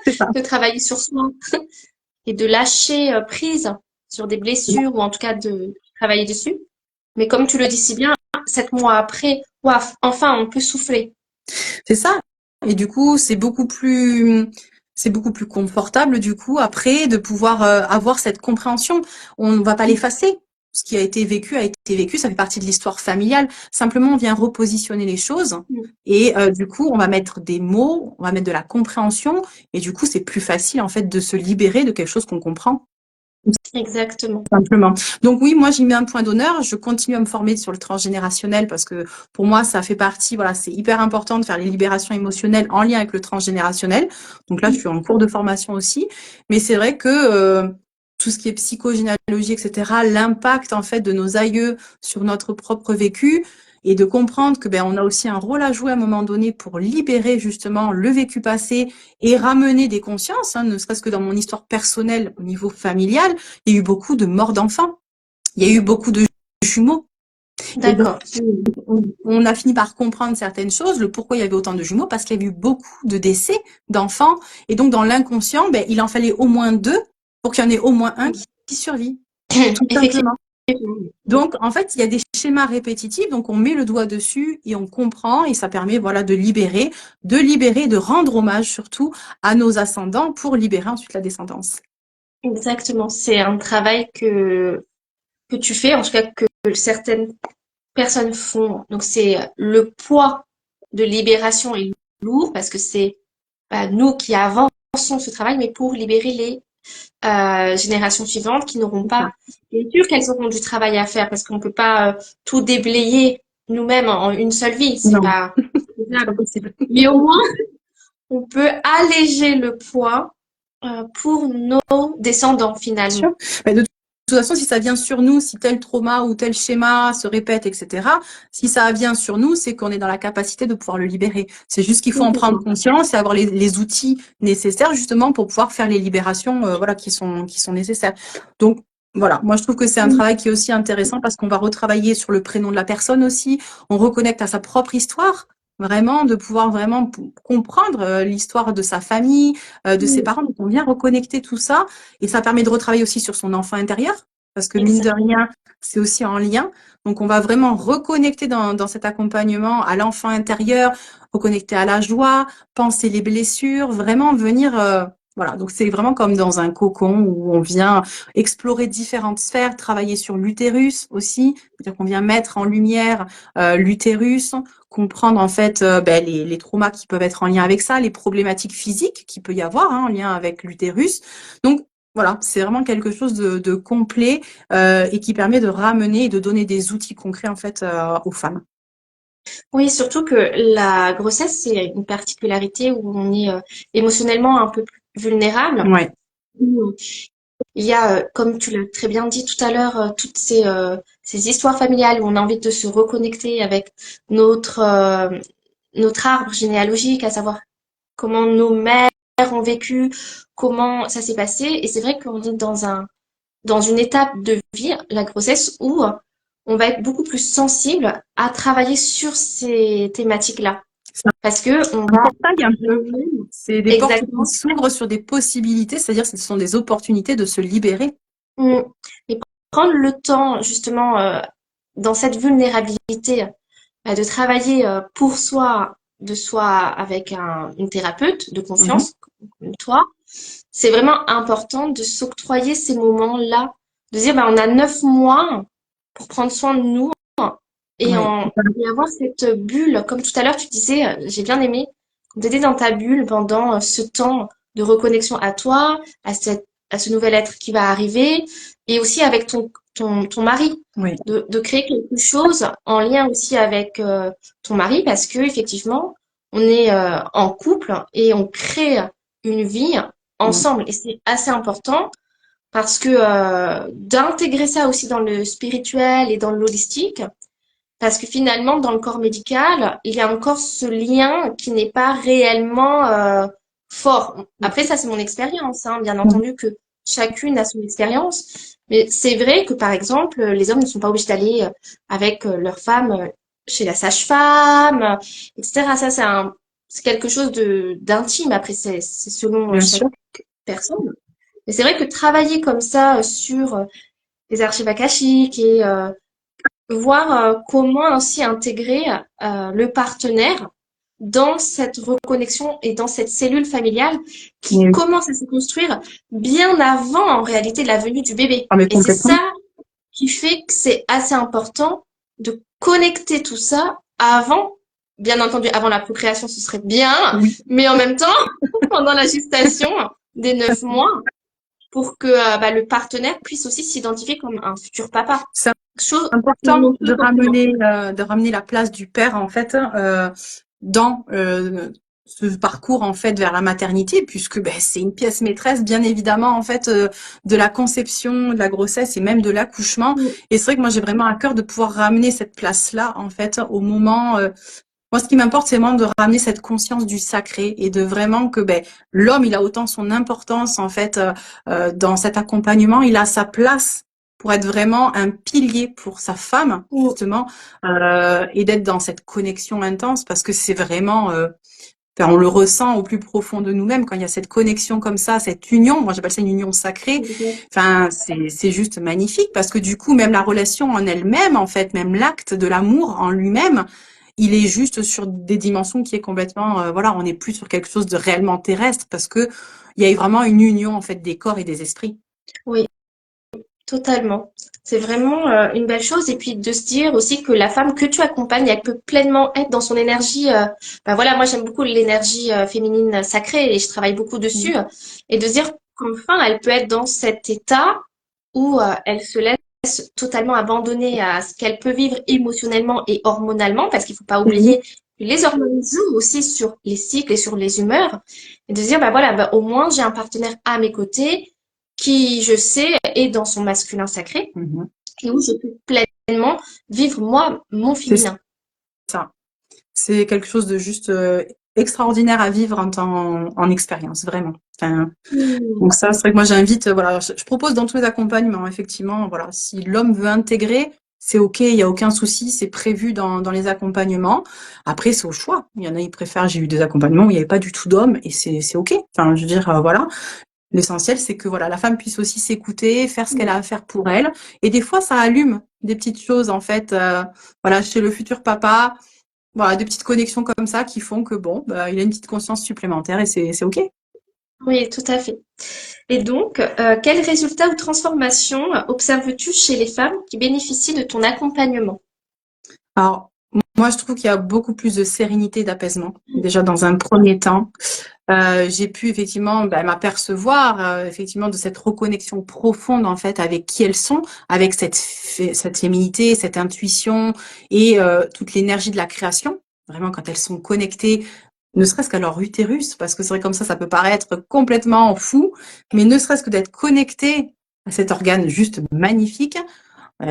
C'est ça. de travailler sur soi et de lâcher prise sur des blessures ou en tout cas de travailler dessus. Mais comme tu le dis si bien, 7 mois après, ouaf, enfin, on peut souffler. C'est ça. Et du coup, c'est beaucoup plus confortable du coup après de pouvoir avoir cette compréhension. On ne va pas l'effacer. Ce qui a été vécu, ça fait partie de l'histoire familiale. Simplement, on vient repositionner les choses et du coup, on va mettre des mots, on va mettre de la compréhension et du coup, c'est plus facile en fait de se libérer de quelque chose qu'on comprend. Exactement. Simplement. Donc oui, moi j'y mets un point d'honneur. Je continue à me former sur le transgénérationnel parce que pour moi ça fait partie, voilà, c'est hyper important de faire les libérations émotionnelles en lien avec le transgénérationnel. Donc là, je suis en cours de formation aussi. Mais c'est vrai que tout ce qui est psychogénéalogie, etc., l'impact en fait de nos aïeux sur notre propre vécu et de comprendre que ben on a aussi un rôle à jouer à un moment donné pour libérer justement le vécu passé et ramener des consciences, hein, ne serait-ce que dans mon histoire personnelle au niveau familial. Il y a eu beaucoup de morts d'enfants. Il y a eu beaucoup de jumeaux. Et donc, D'accord. on a fini par comprendre certaines choses, le pourquoi il y avait autant de jumeaux, parce qu'il y a eu beaucoup de décès d'enfants. Et donc, dans l'inconscient, ben, il en fallait au moins deux pour qu'il y en ait au moins un qui survit. Tout Effectivement. simplement. Donc, en fait, il y a des schémas répétitifs, donc on met le doigt dessus et on comprend et ça permet, voilà, de libérer, de rendre hommage surtout à nos ascendants pour libérer ensuite la descendance. Exactement. C'est un travail que tu fais, en tout cas que certaines personnes font. Donc c'est le poids de libération est lourd parce que c'est nous qui avançons ce travail, mais pour libérer les générations suivantes qui n'auront pas. Bien sûr qu'elles auront du travail à faire parce qu'on peut pas tout déblayer nous-mêmes en une seule vie, c'est Non, pas c'est pas faisable. possible. Mais au moins, on peut alléger le poids pour nos descendants Bien sûr. finalement. Mais de toute façon, si ça vient sur nous, si tel trauma ou tel schéma se répète, etc., si ça vient sur nous, c'est qu'on est dans la capacité de pouvoir le libérer. C'est juste qu'il faut en prendre conscience et avoir les outils nécessaires justement pour pouvoir faire les libérations, voilà, qui sont nécessaires. Donc, voilà, moi je trouve que c'est un travail qui est aussi intéressant parce qu'on va retravailler sur le prénom de la personne aussi, on reconnecte à sa propre histoire, vraiment, de pouvoir vraiment comprendre l'histoire de sa famille, de ses parents. Donc on vient reconnecter tout ça et ça permet de retravailler aussi sur son enfant intérieur, parce que mine de Exact. rien, c'est aussi en lien. Donc, on va vraiment reconnecter dans cet accompagnement à l'enfant intérieur, reconnecter à la joie, penser les blessures, vraiment venir... voilà, donc c'est vraiment comme dans un cocon où on vient explorer différentes sphères, travailler sur l'utérus aussi, c'est-à-dire qu'on vient mettre en lumière l'utérus, comprendre en fait ben, les traumas qui peuvent être en lien avec ça, les problématiques physiques qu'il peut y avoir hein, en lien avec l'utérus. Donc voilà, c'est vraiment quelque chose de complet et qui permet de ramener et de donner des outils concrets en fait aux femmes. Oui, surtout que la grossesse, c'est une particularité où on est émotionnellement un peu plus vulnérable. Ouais, Où il y a, comme tu l'as très bien dit tout à l'heure, toutes ces histoires familiales où on a envie de se reconnecter avec notre, notre arbre généalogique, à savoir comment nos mères ont vécu, comment ça s'est passé. Et c'est vrai qu'on est dans une étape de vie, la grossesse, où on va être beaucoup plus sensible à travailler sur ces thématiques-là. C'est Parce que on un va portail un peu. C'est des portes qui exactement s'ouvrent sur des possibilités, c'est-à-dire que ce sont des opportunités de se libérer. mm, et prendre le temps justement dans cette vulnérabilité de travailler pour soi, de soi avec une thérapeute de Mhm. confiance comme toi, c'est vraiment important de s'octroyer ces moments-là, de dire bah, on a 9 mois pour prendre soin de nous Oui. et avoir cette bulle, comme tout à l'heure tu disais, j'ai bien aimé, d'être dans ta bulle pendant ce temps de reconnexion à toi, à ce nouvel être qui va arriver, et aussi avec ton mari, Oui. de créer quelque chose en lien aussi avec ton mari, parce que effectivement, on est en couple et on crée une vie Oui. ensemble, et c'est assez important parce que d'intégrer ça aussi dans le spirituel et dans l'holistique, parce que finalement, dans le corps médical, il y a encore ce lien qui n'est pas réellement fort. Après, ça, c'est mon expérience, hein, bien Mhm. entendu que chacune a son expérience. Mais c'est vrai que, par exemple, les hommes ne sont pas obligés d'aller avec leur femme chez la sage-femme, etc. Ça, c'est quelque chose d'intime. Après, c'est selon Bien chaque sûr. personne. Mais c'est vrai que travailler comme ça sur les archives akashiques et voir comment aussi intégrer le partenaire dans cette reconnexion et dans cette cellule familiale qui Oui. commence à se construire bien avant en réalité la venue du bébé. Ah, mais Et c'est complètement. ça qui fait que c'est assez important de connecter tout ça avant, bien entendu avant la procréation ce serait bien, Oui. mais en même temps pendant la gestation des 9 mois pour que bah, le partenaire puisse aussi s'identifier comme un futur papa. C'est Chose qu'ils important n'ont pas forcément. de ramener la place du père en fait dans ce parcours en fait vers la maternité, puisque ben, c'est une pièce maîtresse bien évidemment en fait de la conception, de la grossesse et même de l'accouchement. Mm. Et c'est vrai que moi j'ai vraiment à cœur de pouvoir ramener cette place-là en fait au moment. Moi, ce qui m'importe, c'est vraiment de ramener cette conscience du sacré et de vraiment que ben, l'homme, il a autant son importance en fait dans cet accompagnement, il a sa place pour être vraiment un pilier pour sa femme Mm. justement et d'être dans cette connexion intense parce que c'est vraiment, enfin, on le ressent au plus profond de nous-mêmes quand il y a cette connexion comme ça, cette union. Moi, j'appelle ça une union sacrée. Exact. Enfin, c'est juste magnifique parce que du coup, même la relation en elle-même, en fait, même l'acte de l'amour en lui-même il est juste sur des dimensions qui est complètement, voilà, on n'est plus sur quelque chose de réellement terrestre parce que il y a vraiment une union en fait des corps et des esprits. Oui, totalement. C'est vraiment une belle chose. Et puis de se dire aussi que la femme que tu accompagnes, elle peut pleinement être dans son énergie. Ben voilà, moi j'aime beaucoup l'énergie féminine sacrée et je travaille beaucoup dessus. Mhm. Et de se dire qu'enfin, elle peut être dans cet état où elle se laisse totalement abandonner à ce qu'elle peut vivre émotionnellement et hormonalement, parce qu'il faut pas Oui, oublier que les hormones jouent aussi sur les cycles et sur les humeurs. Et de se dire, bah voilà, bah, au moins j'ai un partenaire à mes côtés qui, je sais, est dans son masculin sacré mhm. et où je peux pleinement vivre moi mon C'est féminin. ça. C'est quelque chose de juste extraordinaire à vivre en expérience, vraiment. Enfin, Hmm. donc ça, c'est vrai que moi j'invite, voilà, je propose dans tous les accompagnements, effectivement, voilà, si l'homme veut intégrer, c'est ok, il y a aucun souci, c'est prévu dans les accompagnements. Après, c'est au choix. Il y en a, ils préfèrent. J'ai eu des accompagnements où il n'y avait pas du tout d'homme et c'est ok. Enfin, je veux dire, voilà. L'essentiel, c'est que voilà, la femme puisse aussi s'écouter, faire ce qu'elle a à faire pour elle. Et des fois, ça allume des petites choses en fait, voilà, chez le futur papa, voilà, des petites connexions comme ça qui font que bon, bah, il a une petite conscience supplémentaire et c'est ok. Oui, tout à fait. Et donc, quels résultats ou transformations observes-tu chez les femmes qui bénéficient de ton accompagnement? Alors, moi, je trouve qu'il y a beaucoup plus de sérénité, d'apaisement. Déjà, dans un premier temps, j'ai pu effectivement m'apercevoir effectivement de cette reconnexion profonde en fait avec qui elles sont, avec cette féminité, cette intuition et toute l'énergie de la création. Vraiment, quand elles sont connectées, ne serait-ce qu'à leur utérus, parce que c'est vrai comme ça peut paraître complètement fou, mais ne serait-ce que d'être connecté à cet organe juste magnifique,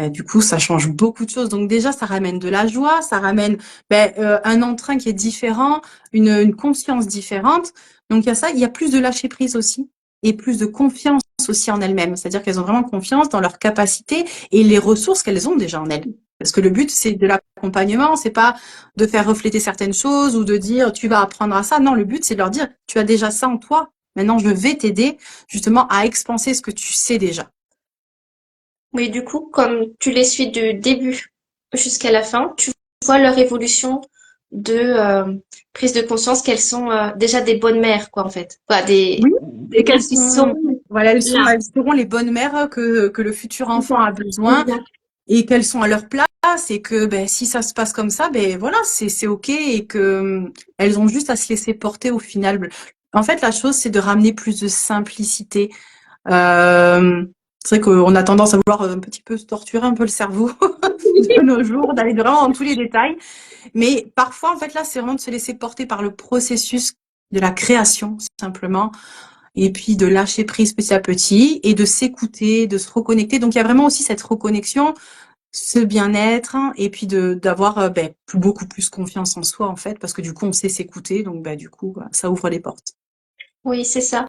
du coup, ça change beaucoup de choses. Donc déjà, ça ramène de la joie, ça ramène un entrain qui est différent, une conscience différente. Donc il y a ça, il y a plus de lâcher prise aussi et plus de confiance aussi en elles-mêmes. C'est-à-dire qu'elles ont vraiment confiance dans leurs capacités et les ressources qu'elles ont déjà en elles. Parce que le but, c'est de l'accompagnement, c'est pas de faire refléter certaines choses ou de dire tu vas apprendre à ça. Non, le but, c'est de leur dire tu as déjà ça en toi. Maintenant, je vais t'aider justement à expanser ce que tu sais déjà. Oui, du coup, comme tu les suis du début jusqu'à la fin, tu vois leur évolution de prise de conscience qu'elles sont déjà des bonnes mères, quoi, en fait. Quoi, Oui. des Et mères qu'elles qui sont sont, voilà, là. elles seront les bonnes mères que le futur enfant a besoin Exact. et qu'elles sont à leur place et que ben, si ça se passe comme ça, ben voilà, c'est ok et que elles ont juste à se laisser porter au final. En fait, la chose, c'est de ramener plus de simplicité. C'est vrai qu'on a tendance à vouloir un petit peu se torturer un peu le cerveau de nos jours, d'aller vraiment dans tous les détails. Mais parfois, en fait, là, c'est vraiment de se laisser porter par le processus de la création, simplement, et puis de lâcher prise petit à petit et de s'écouter, de se reconnecter. Donc, il y a vraiment aussi cette reconnexion, ce bien-être, hein, et puis de d'avoir ben, beaucoup plus confiance en soi, en fait, parce que du coup, on sait s'écouter. Donc, ben, du coup, ça ouvre les portes. Oui, c'est ça.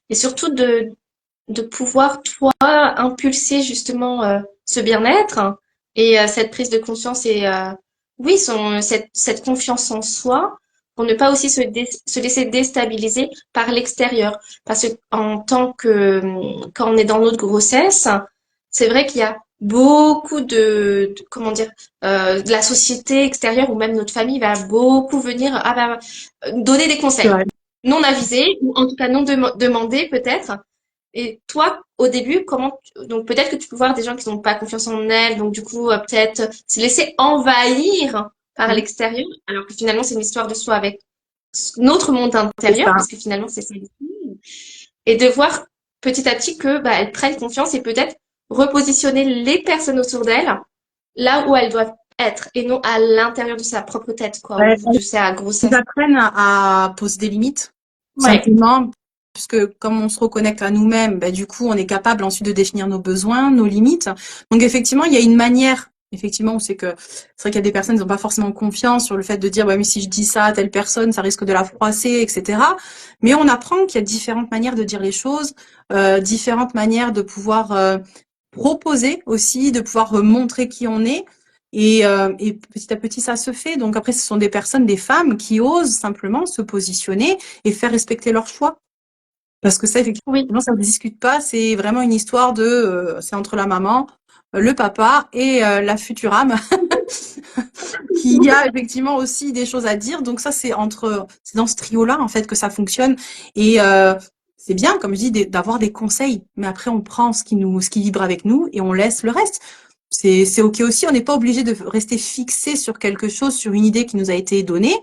Et surtout de pouvoir, toi, impulser justement ce bien-être et cette prise de conscience et oui, cette confiance en soi pour ne pas aussi se laisser déstabiliser par l'extérieur. Parce que en tant que, quand on est dans notre grossesse, c'est vrai qu'il y a beaucoup comment dire, de la société extérieure ou même notre famille va beaucoup venir donner des C'est conseils vrai. non avisés ou en tout cas non demandés peut-être. Et toi, au début, donc peut-être que tu peux voir des gens qui n'ont pas confiance en elles, donc du coup, peut-être se laisser envahir par Oui, l'extérieur, alors que finalement, c'est une histoire de soi avec notre monde c'est intérieur, ça. parce que finalement, c'est ça. Et de voir petit à petit que, bah, elles prennent confiance et peut-être repositionner les personnes autour d'elles là où elles doivent être et non à l'intérieur de sa propre tête, quoi, ou Ouais, de sa ils grossesse. apprennent à poser des limites, Ouais. simplement, puisque comme on se reconnecte à nous-mêmes, ben, du coup, on est capable ensuite de définir nos besoins, nos limites. Donc, effectivement, il y a une manière, effectivement, c'est vrai qu'il y a des personnes qui n'ont pas forcément confiance sur le fait de dire, ouais, mais si je dis ça à telle personne, ça risque de la froisser, etc. Mais on apprend qu'il y a différentes manières de dire les choses, différentes manières de pouvoir proposer aussi, de pouvoir montrer qui on est. Et petit à petit, ça se fait. Donc après, ce sont des personnes, des femmes qui osent simplement se positionner et faire respecter leur choix. Parce que ça, Oui. effectivement, ça ne se discute pas. C'est vraiment une histoire c'est entre la maman, le papa et la future âme qui a effectivement aussi des choses à dire. Donc ça, c'est dans ce trio-là en fait que ça fonctionne. Et c'est bien, comme je dis, d'avoir des conseils. Mais après, on prend ce qui vibre avec nous et on laisse le reste. C'est ok aussi. On n'est pas obligé de rester fixé sur quelque chose, sur une idée qui nous a été donnée.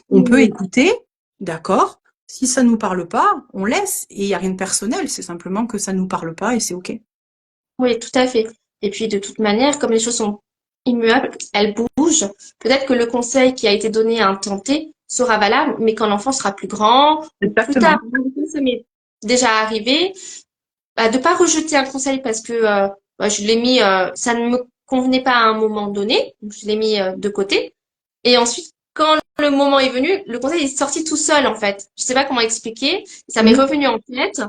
On peut Oui, écouter, d'accord. Si ça nous parle pas, on laisse. Et il y a rien de personnel. C'est simplement que ça nous parle pas et c'est ok. oui, tout à fait. Et puis de toute manière, comme les choses sont immuables, elles bougent. Peut-être que le conseil qui a été donné à un temps T sera valable, mais quand l'enfant sera plus grand ou plus tard. Exactement. Ça m'est déjà arrivé, bah, de pas rejeter un conseil parce que bah, je l'ai mis, ça ne me convenait pas à un moment donné, donc je l'ai mis de côté. Et ensuite, quand le moment est venu, le conseil est sorti tout seul en fait. Je sais pas comment expliquer. Ça m'est Oui. revenu en tête.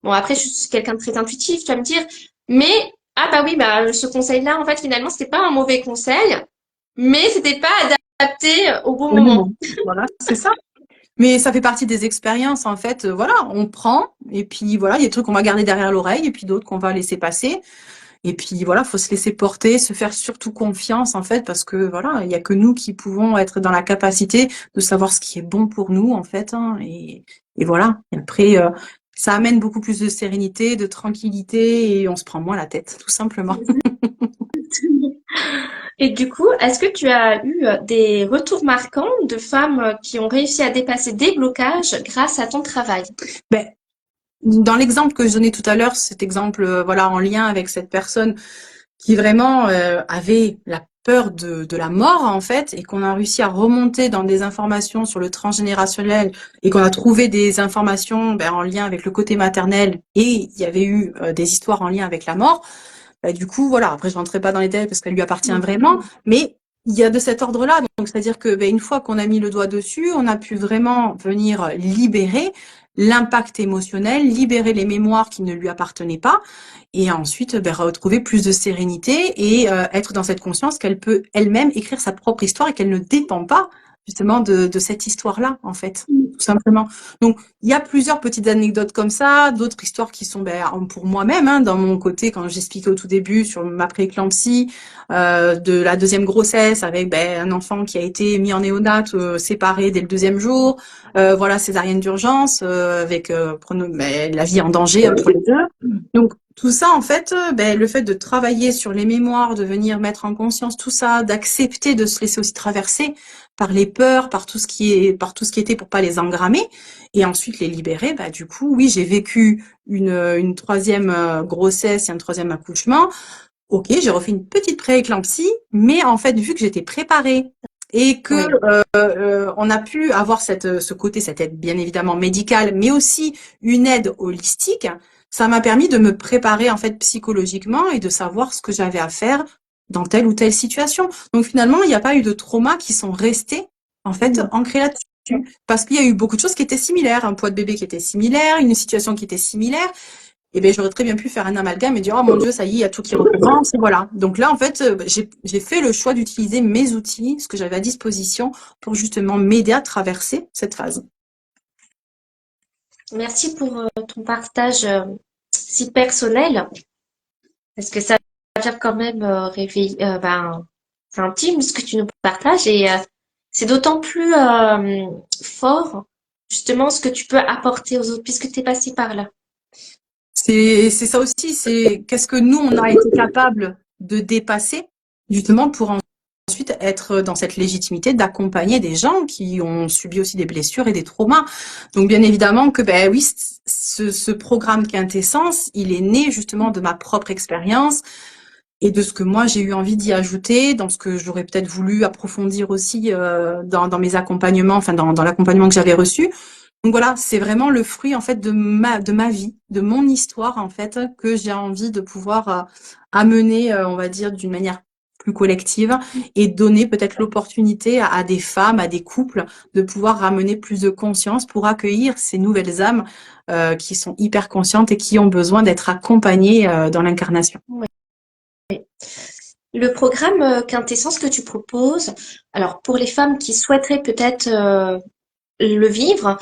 Bon, après, je suis quelqu'un de très intuitif, tu vas me dire. Mais, ah bah oui, bah, ce conseil-là, en fait, finalement, c'était pas un mauvais conseil, mais c'était pas adapté au bon Au moment. moment. Voilà, c'est ça. Mais ça fait partie des expériences, en fait. Voilà, on prend, et puis voilà, il y a des trucs qu'on va garder derrière l'oreille, et puis d'autres qu'on va laisser passer. Et puis voilà, faut se laisser porter, se faire surtout confiance, en fait, parce que voilà, il y a que nous qui pouvons être dans la capacité de savoir ce qui est bon pour nous, en fait. Hein, et voilà. Et après, ça amène beaucoup plus de sérénité, de tranquillité, et on se prend moins la tête, tout simplement. Et du coup, est-ce que tu as eu des retours marquants de femmes qui ont réussi à dépasser des blocages grâce à ton travail? Ben, dans l'exemple que je donnais tout à l'heure, cet exemple, voilà, en lien avec cette personne qui vraiment avait la peur de la mort en fait et qu'on a réussi à remonter dans des informations sur le transgénérationnel et qu'on a trouvé des informations ben, en lien avec le côté maternel et il y avait eu des histoires en lien avec la mort. Ben, du coup, voilà, après je rentrerai pas dans les détails parce qu'elle lui appartient vraiment, mais il y a de cet ordre-là, donc c'est-à-dire que ben, une fois qu'on a mis le doigt dessus, on a pu vraiment venir libérer l'impact émotionnel, libérer les mémoires qui ne lui appartenaient pas, et ensuite retrouver plus de sérénité et être dans cette conscience qu'elle peut elle-même écrire sa propre histoire et qu'elle ne dépend pas justement de cette histoire-là, en fait, tout simplement. Donc, il y a plusieurs petites anecdotes comme ça, d'autres histoires qui sont pour moi-même, hein, dans mon côté, quand j'expliquais au tout début sur ma prééclampsie, de la deuxième grossesse avec un enfant qui a été mis en néonat, séparé dès le deuxième jour, voilà, césarienne d'urgence, avec la vie en danger pour les deux. Donc, tout ça, en fait, le fait de travailler sur les mémoires, de venir mettre en conscience tout ça, d'accepter de se laisser aussi traverser par les peurs, par tout ce qui était pour pas les engrammer, et ensuite les libérer. Du coup, oui, j'ai vécu une troisième grossesse et un troisième accouchement. Ok, j'ai refait une petite pré-éclampsie, mais en fait, vu que j'étais préparée et que on a pu avoir ce côté, cette aide bien évidemment médicale, mais aussi une aide holistique, ça m'a permis de me préparer en fait psychologiquement et de savoir ce que j'avais à faire dans telle ou telle situation. Donc finalement, il n'y a pas eu de traumas qui sont restés en fait ancrés là-dessus, parce qu'il y a eu beaucoup de choses qui étaient similaires, un poids de bébé qui était similaire, une situation qui était similaire. Et j'aurais très bien pu faire un amalgame et dire oh mon Dieu, ça y est, il y a tout qui recommence, et voilà. Donc là en fait, j'ai fait le choix d'utiliser mes outils, ce que j'avais à disposition pour justement m'aider à traverser cette phase. Merci pour ton partage si personnel, parce que ça vient quand même réveiller, c'est intime ce que tu nous partages et c'est d'autant plus fort justement ce que tu peux apporter aux autres puisque tu es passé par là. C'est ça aussi, c'est qu'est-ce que nous on a été capable de dépasser justement pour ensuite être dans cette légitimité d'accompagner des gens qui ont subi aussi des blessures et des traumas. Donc bien évidemment que oui, ce programme Quintessence, il est né justement de ma propre expérience et de ce que moi j'ai eu envie d'y ajouter, dans ce que j'aurais peut-être voulu approfondir aussi dans mes accompagnements, enfin dans l'accompagnement que j'avais reçu. Donc voilà, c'est vraiment le fruit en fait de ma vie, de mon histoire en fait que j'ai envie de pouvoir amener, on va dire d'une manière plus collective et donner peut-être l'opportunité à des femmes, à des couples de pouvoir ramener plus de conscience pour accueillir ces nouvelles âmes qui sont hyper conscientes et qui ont besoin d'être accompagnées dans l'incarnation. Ouais. Le programme Quintessence que tu proposes, alors pour les femmes qui souhaiteraient peut-être le vivre,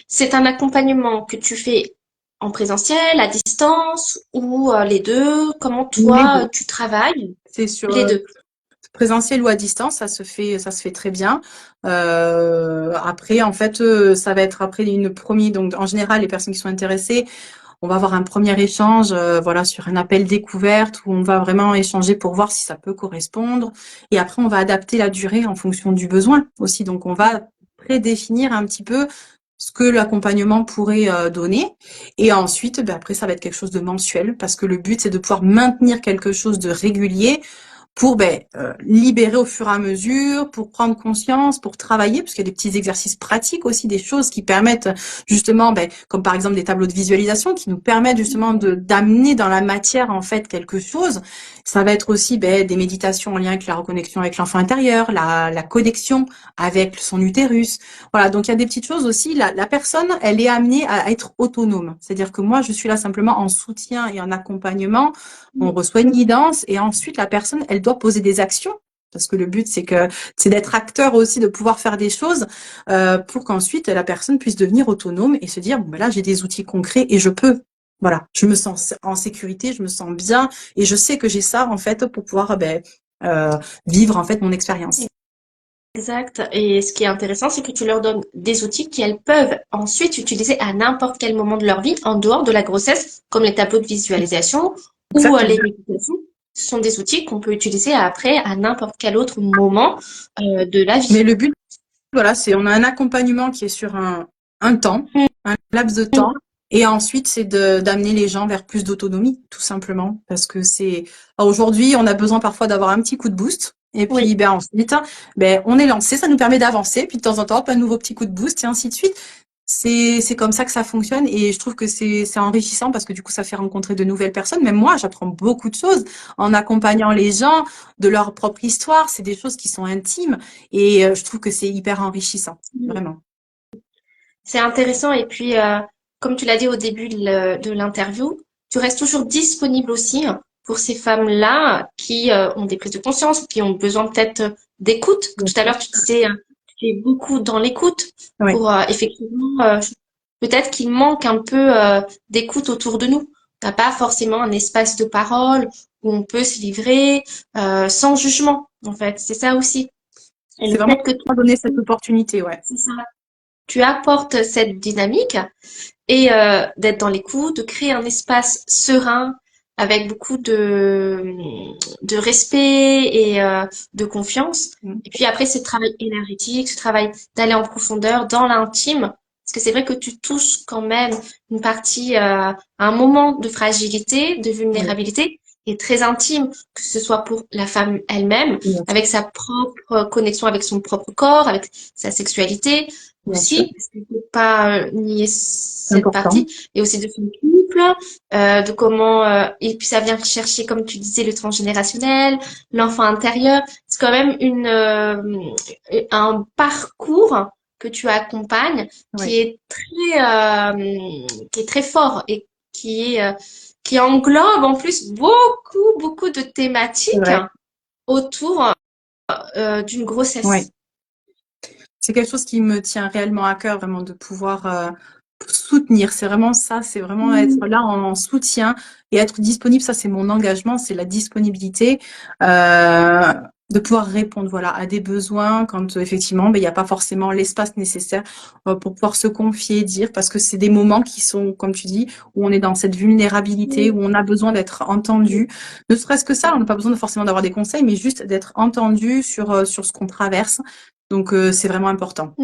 c'est un accompagnement que tu fais en présentiel, à distance ou les deux? Comment Les toi deux. tu travailles? C'est sur Les deux. présentiel ou à distance, ça se fait très bien. Après, en fait, ça va être après une première. Donc, en général, les personnes qui sont intéressées, on va avoir un premier échange, voilà, sur un appel découverte où on va vraiment échanger pour voir si ça peut correspondre. Et après, on va adapter la durée en fonction du besoin aussi. Donc, on va prédéfinir un petit peu ce que l'accompagnement pourrait donner. Et ensuite, après, ça va être quelque chose de mensuel parce que le but, c'est de pouvoir maintenir quelque chose de régulier pour libérer au fur et à mesure, pour prendre conscience, pour travailler, parce qu'il y a des petits exercices pratiques aussi, des choses qui permettent justement, comme par exemple des tableaux de visualisation, qui nous permettent justement d'amener dans la matière en fait quelque chose. Ça va être aussi des méditations en lien avec la reconnexion avec l'enfant intérieur, la connexion avec son utérus. Voilà, donc il y a des petites choses aussi. La personne, elle est amenée à être autonome. C'est-à-dire que moi, je suis là simplement en soutien et en accompagnement. On reçoit une guidance et ensuite la personne, elle doit poser des actions parce que le but c'est d'être acteur aussi, de pouvoir faire des choses pour qu'ensuite la personne puisse devenir autonome et se dire bon là j'ai des outils concrets et je peux. Voilà, je me sens en sécurité, je me sens bien et je sais que j'ai ça en fait pour pouvoir vivre en fait mon expérience. Exact. Et ce qui est intéressant, c'est que tu leur donnes des outils qu'elles peuvent ensuite utiliser à n'importe quel moment de leur vie, en dehors de la grossesse, comme les tableaux de visualisation ou Exactement. les méditations. Ce sont des outils qu'on peut utiliser après à n'importe quel autre moment de la Mais vie. le but, voilà, c'est on a un accompagnement qui est sur un temps, un laps de temps, et ensuite c'est d'amener les gens vers plus d'autonomie, tout simplement, parce que aujourd'hui on a besoin parfois d'avoir un petit coup de boost, et Oui, puis ensuite on est lancé, ça nous permet d'avancer, puis de temps en temps hop, un nouveau petit coup de boost et ainsi de suite. C'est comme ça que ça fonctionne et je trouve que c'est enrichissant parce que du coup ça fait rencontrer de nouvelles personnes. Même moi, j'apprends beaucoup de choses en accompagnant les gens de leur propre histoire. C'est des choses qui sont intimes et je trouve que c'est hyper enrichissant, vraiment. c'est intéressant. Et puis, comme tu l'as dit au début de l'interview, tu restes toujours disponible aussi pour ces femmes-là qui ont des prises de conscience, qui ont besoin peut-être d'écoute. Bien Tout à sûr. l'heure, tu disais, tu es beaucoup dans l'écoute Oui, pour effectivement, peut-être qu'il manque un peu d'écoute autour de nous. T'as pas forcément un espace de parole où on peut se livrer sans jugement, en fait. C'est ça aussi. Et c'est le vraiment fait que donner cette opportunité, ouais. c'est ça, tu apportes cette dynamique et d'être dans l'écoute, de créer un espace serein avec beaucoup de respect et de confiance. Mm. Et puis après, ce travail énergétique, ce travail d'aller en profondeur dans l'intime, parce que c'est vrai que tu touches quand même une partie, un moment de fragilité, de Oui, vulnérabilité, et très intime, que ce soit pour la femme elle-même, bien sûr, avec sa propre connexion avec son propre corps, avec sa sexualité, bien sûr. aussi, parce qu'il ne faut pas nier C'est cette important. partie, et aussi de son couple, de comment, et puis ça vient chercher, comme tu disais, le transgénérationnel, l'enfant intérieur. C'est quand même un parcours que tu accompagnes Oui, qui est qui est très fort et qui englobe en plus beaucoup de c'est thématiques vrai. autour d'une Oui. grossesse. C'est quelque chose qui me tient réellement à cœur, vraiment, de pouvoir soutenir. C'est vraiment ça, c'est vraiment être là en soutien et être disponible. Ça, c'est mon engagement, c'est la disponibilité, euh, de pouvoir répondre, voilà, à des besoins quand effectivement, ben, il n'y a pas forcément l'espace nécessaire pour pouvoir se confier, dire, parce que c'est des moments qui sont, comme tu dis, où on est dans cette vulnérabilité, où on a besoin d'être entendu. Ne serait-ce que ça, on n'a pas besoin de forcément d'avoir des conseils, mais juste d'être entendu sur ce qu'on traverse. Donc, c'est vraiment important.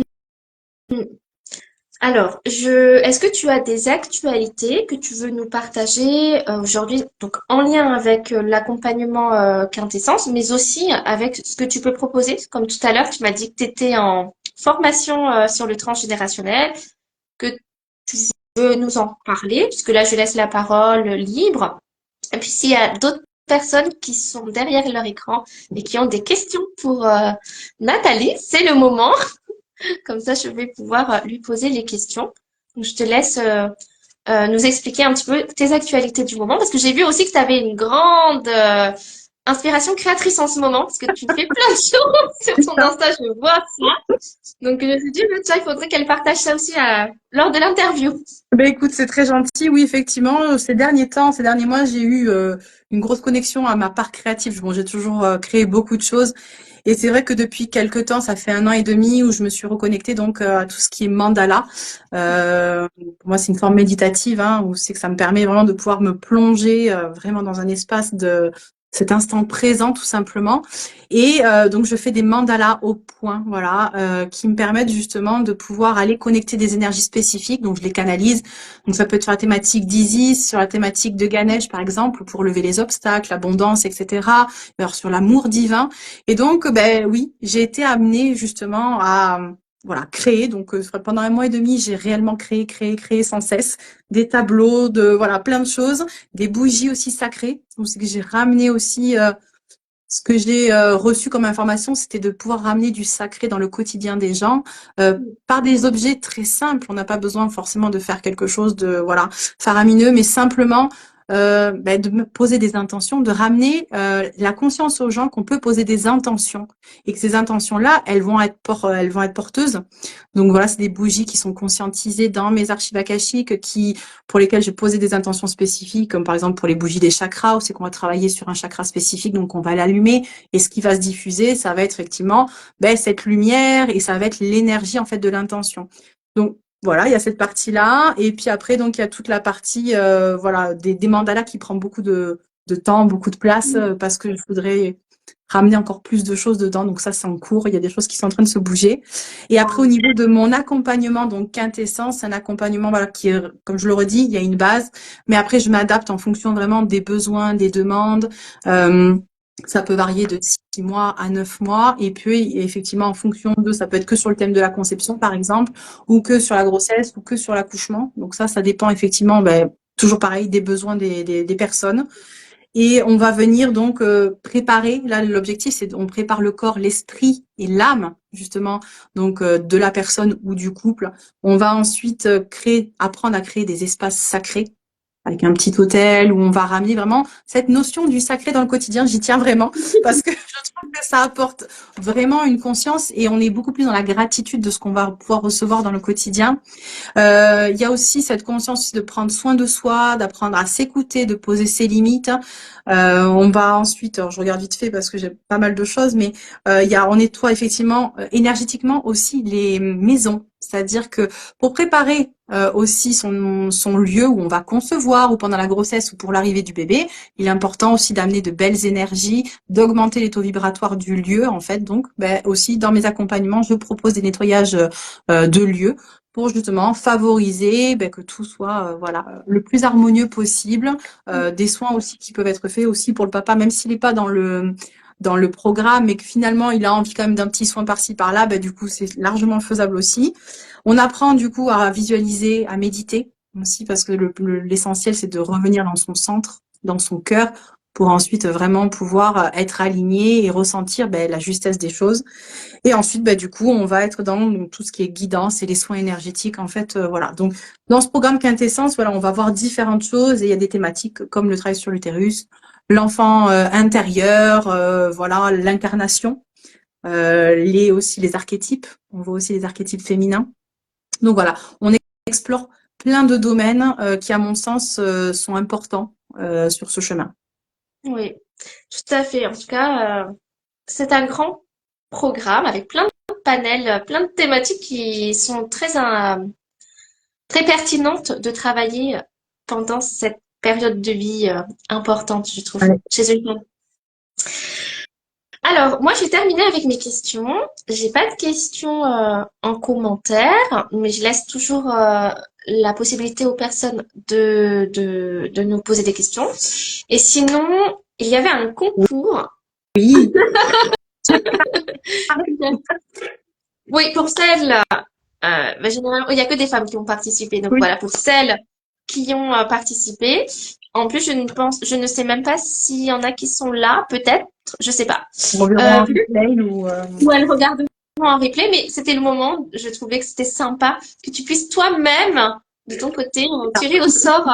Alors, est-ce que tu as des actualités que tu veux nous partager aujourd'hui, donc en lien avec l'accompagnement Quintessence, mais aussi avec ce que tu peux proposer? Comme tout à l'heure, tu m'as dit que tu étais en formation sur le transgénérationnel, que tu veux nous en parler, puisque là, je laisse la parole libre. Et puis, s'il y a d'autres personnes qui sont derrière leur écran et qui ont des questions pour Nathalie, c'est le moment. Comme ça, je vais pouvoir lui poser les questions. Donc, je te laisse nous expliquer un petit peu tes actualités du moment, parce que j'ai vu aussi que tu avais une grande inspiration créatrice en ce moment, parce que tu fais plein de choses sur ton Insta, je vois ça. Donc, je me suis dit, tiens, il faudrait qu'elle partage ça aussi lors de l'interview. Ben écoute, c'est très gentil. Oui, effectivement, ces derniers temps, ces derniers mois, j'ai eu une grosse connexion à ma part créative. Bon, j'ai toujours créé beaucoup de choses. Et c'est vrai que depuis quelques temps, ça fait 1 an et demi où je me suis reconnectée donc à tout ce qui est mandala. Pour moi, c'est une forme méditative, hein, où c'est que ça me permet vraiment de pouvoir me plonger vraiment dans un espace de cet instant présent, tout simplement. Et donc, je fais des mandalas au point, voilà, qui me permettent justement de pouvoir aller connecter des énergies spécifiques. Donc, je les canalise. Donc, ça peut être sur la thématique d'Isis, sur la thématique de Ganesh, par exemple, pour lever les obstacles, l'abondance, etc. Alors, sur l'amour divin. Et donc, ben oui, j'ai été amenée justement à voilà créer. Donc, pendant 1 mois et demi, j'ai réellement créé sans cesse des tableaux de voilà plein de choses, des bougies aussi sacrées. Donc, c'est que j'ai ramené aussi ce que j'ai reçu comme information, c'était de pouvoir ramener du sacré dans le quotidien des gens par des objets très simples. On n'a pas besoin forcément de faire quelque chose de voilà faramineux, mais simplement de me poser des intentions, de ramener la conscience aux gens qu'on peut poser des intentions et que ces intentions-là, elles vont être porteuses. Donc voilà, c'est des bougies qui sont conscientisées dans mes archives akashiques, pour lesquelles j'ai posé des intentions spécifiques, comme par exemple pour les bougies des chakras, où c'est qu'on va travailler sur un chakra spécifique, donc on va l'allumer, et ce qui va se diffuser, ça va être effectivement cette lumière, et ça va être l'énergie en fait de l'intention. Donc voilà, il y a cette partie-là, et puis après donc il y a toute la partie voilà des mandalas qui prend beaucoup de temps, beaucoup de place, parce que je voudrais ramener encore plus de choses dedans. Donc ça, c'est en cours. Il y a des choses qui sont en train de se bouger. Et après, au niveau de mon accompagnement, donc Quintessence, c'est un accompagnement voilà, qui est, comme je le redis, il y a une base. Mais après, je m'adapte en fonction vraiment des besoins, des demandes. Ça peut varier de 6 mois à 9 mois. Et puis, effectivement, en fonction de, ça peut être que sur le thème de la conception, par exemple, ou que sur la grossesse, ou que sur l'accouchement. Donc ça dépend effectivement, toujours pareil, des besoins des personnes. Et on va venir donc préparer, là l'objectif c'est on prépare le corps, l'esprit et l'âme justement donc de la personne ou du couple. On va ensuite apprendre à créer des espaces sacrés avec un petit hôtel où on va ramener vraiment cette notion du sacré dans le quotidien. J'y tiens vraiment parce que je trouve que ça apporte vraiment une conscience et on est beaucoup plus dans la gratitude de ce qu'on va pouvoir recevoir dans le quotidien. Il y a aussi cette conscience de prendre soin de soi, d'apprendre à s'écouter, de poser ses limites. On va ensuite, alors je regarde vite fait parce que j'ai pas mal de choses, mais on nettoie effectivement énergétiquement aussi les maisons. C'est-à-dire que pour préparer aussi son lieu où on va concevoir ou pendant la grossesse ou pour l'arrivée du bébé, il est important aussi d'amener de belles énergies, d'augmenter les taux vibratoires du lieu en fait. Donc aussi dans mes accompagnements, je propose des nettoyages de lieux pour justement favoriser que tout soit le plus harmonieux possible. Des soins aussi qui peuvent être faits aussi pour le papa, même s'il n'est pas dans le programme, mais que finalement il a envie quand même d'un petit soin par-ci par-là, du coup c'est largement faisable aussi. On apprend du coup à visualiser, à méditer aussi, parce que l'essentiel c'est de revenir dans son centre, dans son cœur, pour ensuite vraiment pouvoir être aligné et ressentir la justesse des choses. Et ensuite, du coup, on va être dans tout ce qui est guidance et les soins énergétiques. En fait, voilà. Donc, dans ce programme Quintessence, voilà, on va voir différentes choses et il y a des thématiques comme le travail sur l'utérus, l'enfant intérieur, voilà, l'incarnation, aussi les archétypes. On voit aussi les archétypes féminins. Donc voilà, on explore plein de domaines qui, à mon sens, sont importants sur ce chemin. Oui, tout à fait. En tout cas, c'est un grand programme avec plein de panels, plein de thématiques qui sont très pertinentes de travailler pendant cette période de vie importante, je trouve, Ouais. chez une femme. Alors, moi, j'ai terminé avec mes questions. J'ai pas de questions en commentaire, mais je laisse toujours la possibilité aux personnes de nous poser des questions. Et sinon, il y avait un concours. Oui. Oui, pour celles, généralement, il n'y a que des femmes qui ont participé. Donc Oui. voilà, pour celles qui ont participé. En plus, je ne sais même pas s'il y en a qui sont là, peut-être, je sais pas. On reverra en replay Ou elles regardent en replay, mais c'était le moment, je trouvais que c'était sympa que tu puisses toi-même, de ton côté, tirer au sort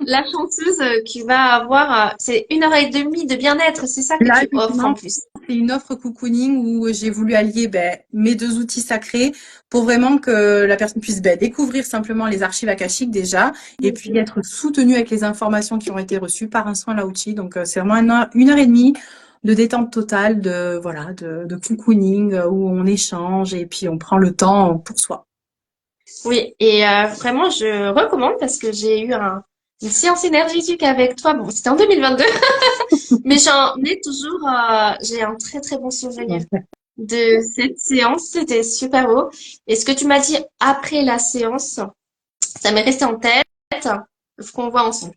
la chanteuse qui va avoir, c'est 1 heure et demie de bien-être, c'est ça que Là, tu offres en effectivement, plus. c'est une offre cocooning où j'ai voulu allier mes deux outils sacrés pour vraiment que la personne puisse découvrir simplement les archives akashiques déjà et puis être soutenue avec les informations qui ont été reçues par un soin Lao-Chi. Donc, c'est vraiment 1 heure et demie de détente totale, de cocooning où on échange et puis on prend le temps pour soi. Oui, et vraiment, je recommande parce que j'ai eu une séance énergétique avec toi. Bon, c'était en 2022, mais j'en ai toujours, j'ai un très très bon souvenir de cette séance. C'était super beau. Et ce que tu m'as dit après la séance, ça m'est resté en tête. Faut qu'on voit ensemble.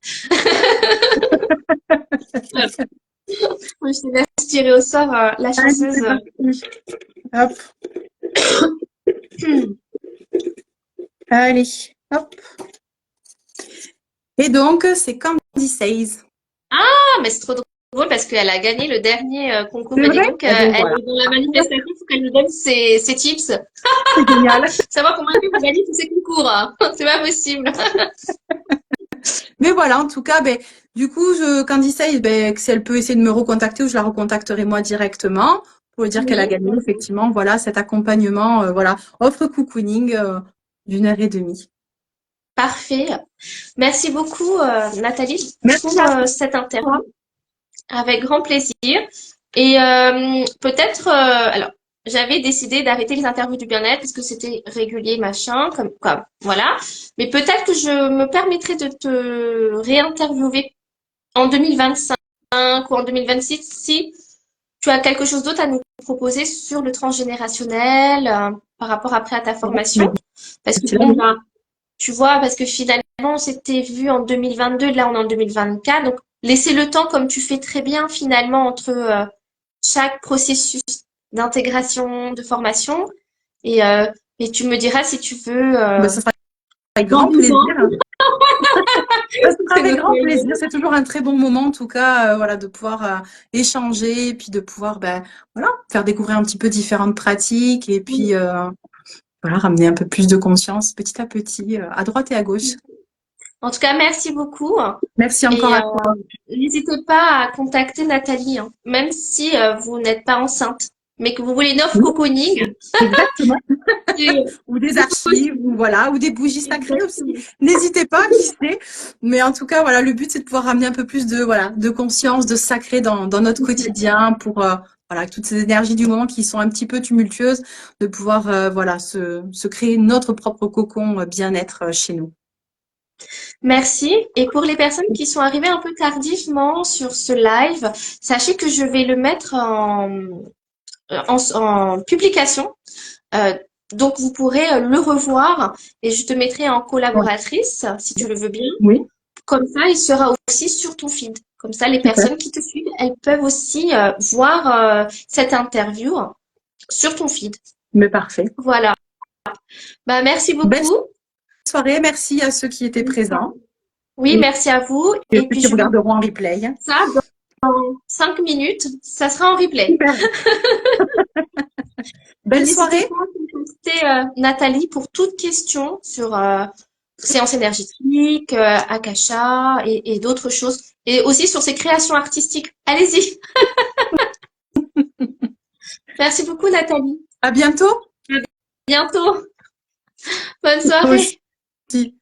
Je te laisse tirer au sort la Allez, chanceuse. c'est parti. Hop, allez, hop. Et donc, c'est Candy Says. Ah, mais c'est trop drôle parce qu'elle a gagné le dernier concours. C'est Bah, dis vrai? donc, Eh bien, elle voilà. est dans la manifestation, il faut qu'elle nous donne ses tips. C'est génial. Savoir comment elle fait pour gagner tous ces concours, hein. C'est pas possible. Mais voilà, en tout cas, du coup, Candice, si elle peut essayer de me recontacter ou je la recontacterai moi directement pour lui dire qu'elle a Oui, gagné effectivement, voilà, cet accompagnement, voilà, offre cocooning d'1 heure et demie. parfait. Merci beaucoup, Nathalie, Merci pour à cette toi. interview. Avec grand plaisir. Et peut-être, alors, j'avais décidé d'arrêter les interviews du bien-être parce que c'était régulier, machin, comme, voilà. Mais peut-être que je me permettrai de te réinterviewer en 2025 ou en 2026 si tu as quelque chose d'autre à nous proposer sur le transgénérationnel par rapport après à ta formation. Parce que C'est là, bon, ben, tu vois, parce que finalement, on s'était vu en 2022, là on est en 2024. Donc, laisser le temps, comme tu fais très bien finalement, entre chaque processus d'intégration, de formation. Et, euh, et tu me diras si tu veux ce sera avec dans grand 12 plaisir. ans Ça sera C'est avec notre grand moyen. plaisir. C'est toujours un très bon moment, en tout cas, voilà, de pouvoir échanger, puis de pouvoir, ben, voilà, faire découvrir un petit peu différentes pratiques, et puis voilà, ramener un peu plus de conscience petit à petit, à droite et à gauche. En tout cas, merci beaucoup. Merci encore Et à toi. n'hésitez pas à contacter Nathalie, hein, même si vous n'êtes pas enceinte, mais que vous voulez une offre Oui, cocooning. exactement. c'est- Ou des archives, ou voilà, ou des bougies sacrées aussi. N'hésitez pas, qui sait. Mais en tout cas, voilà, le but c'est de pouvoir ramener un peu plus de voilà, de conscience, de sacré dans notre quotidien pour voilà, toutes ces énergies du moment qui sont un petit peu tumultueuses, de pouvoir voilà, se créer notre propre cocon bien-être chez nous. Merci. Et pour les personnes qui sont arrivées un peu tardivement sur ce live, sachez que je vais le mettre en publication. Euh, donc, vous pourrez le revoir et je te mettrai en Oui, collaboratrice, si tu le veux bien. oui, Comme ça, il sera aussi sur ton feed. Comme ça, les super. personnes qui te suivent, elles peuvent aussi voir cette interview sur ton feed. Mais parfait. Voilà. Bah, merci Belle beaucoup. soirée, merci à ceux qui étaient présents Oui, et merci à vous. à Et ceux puis, qui je vous dis regarderont en replay. ça dans 5 minutes. Ça sera en replay. Super. Et Belle n'hésitez soirée. pas à contacter Nathalie pour toute question sur séance énergétique, Akasha et d'autres choses. Et aussi sur ses créations artistiques. Allez-y. Merci beaucoup, Nathalie. À bientôt. À bientôt. Bonne Toi soirée. aussi.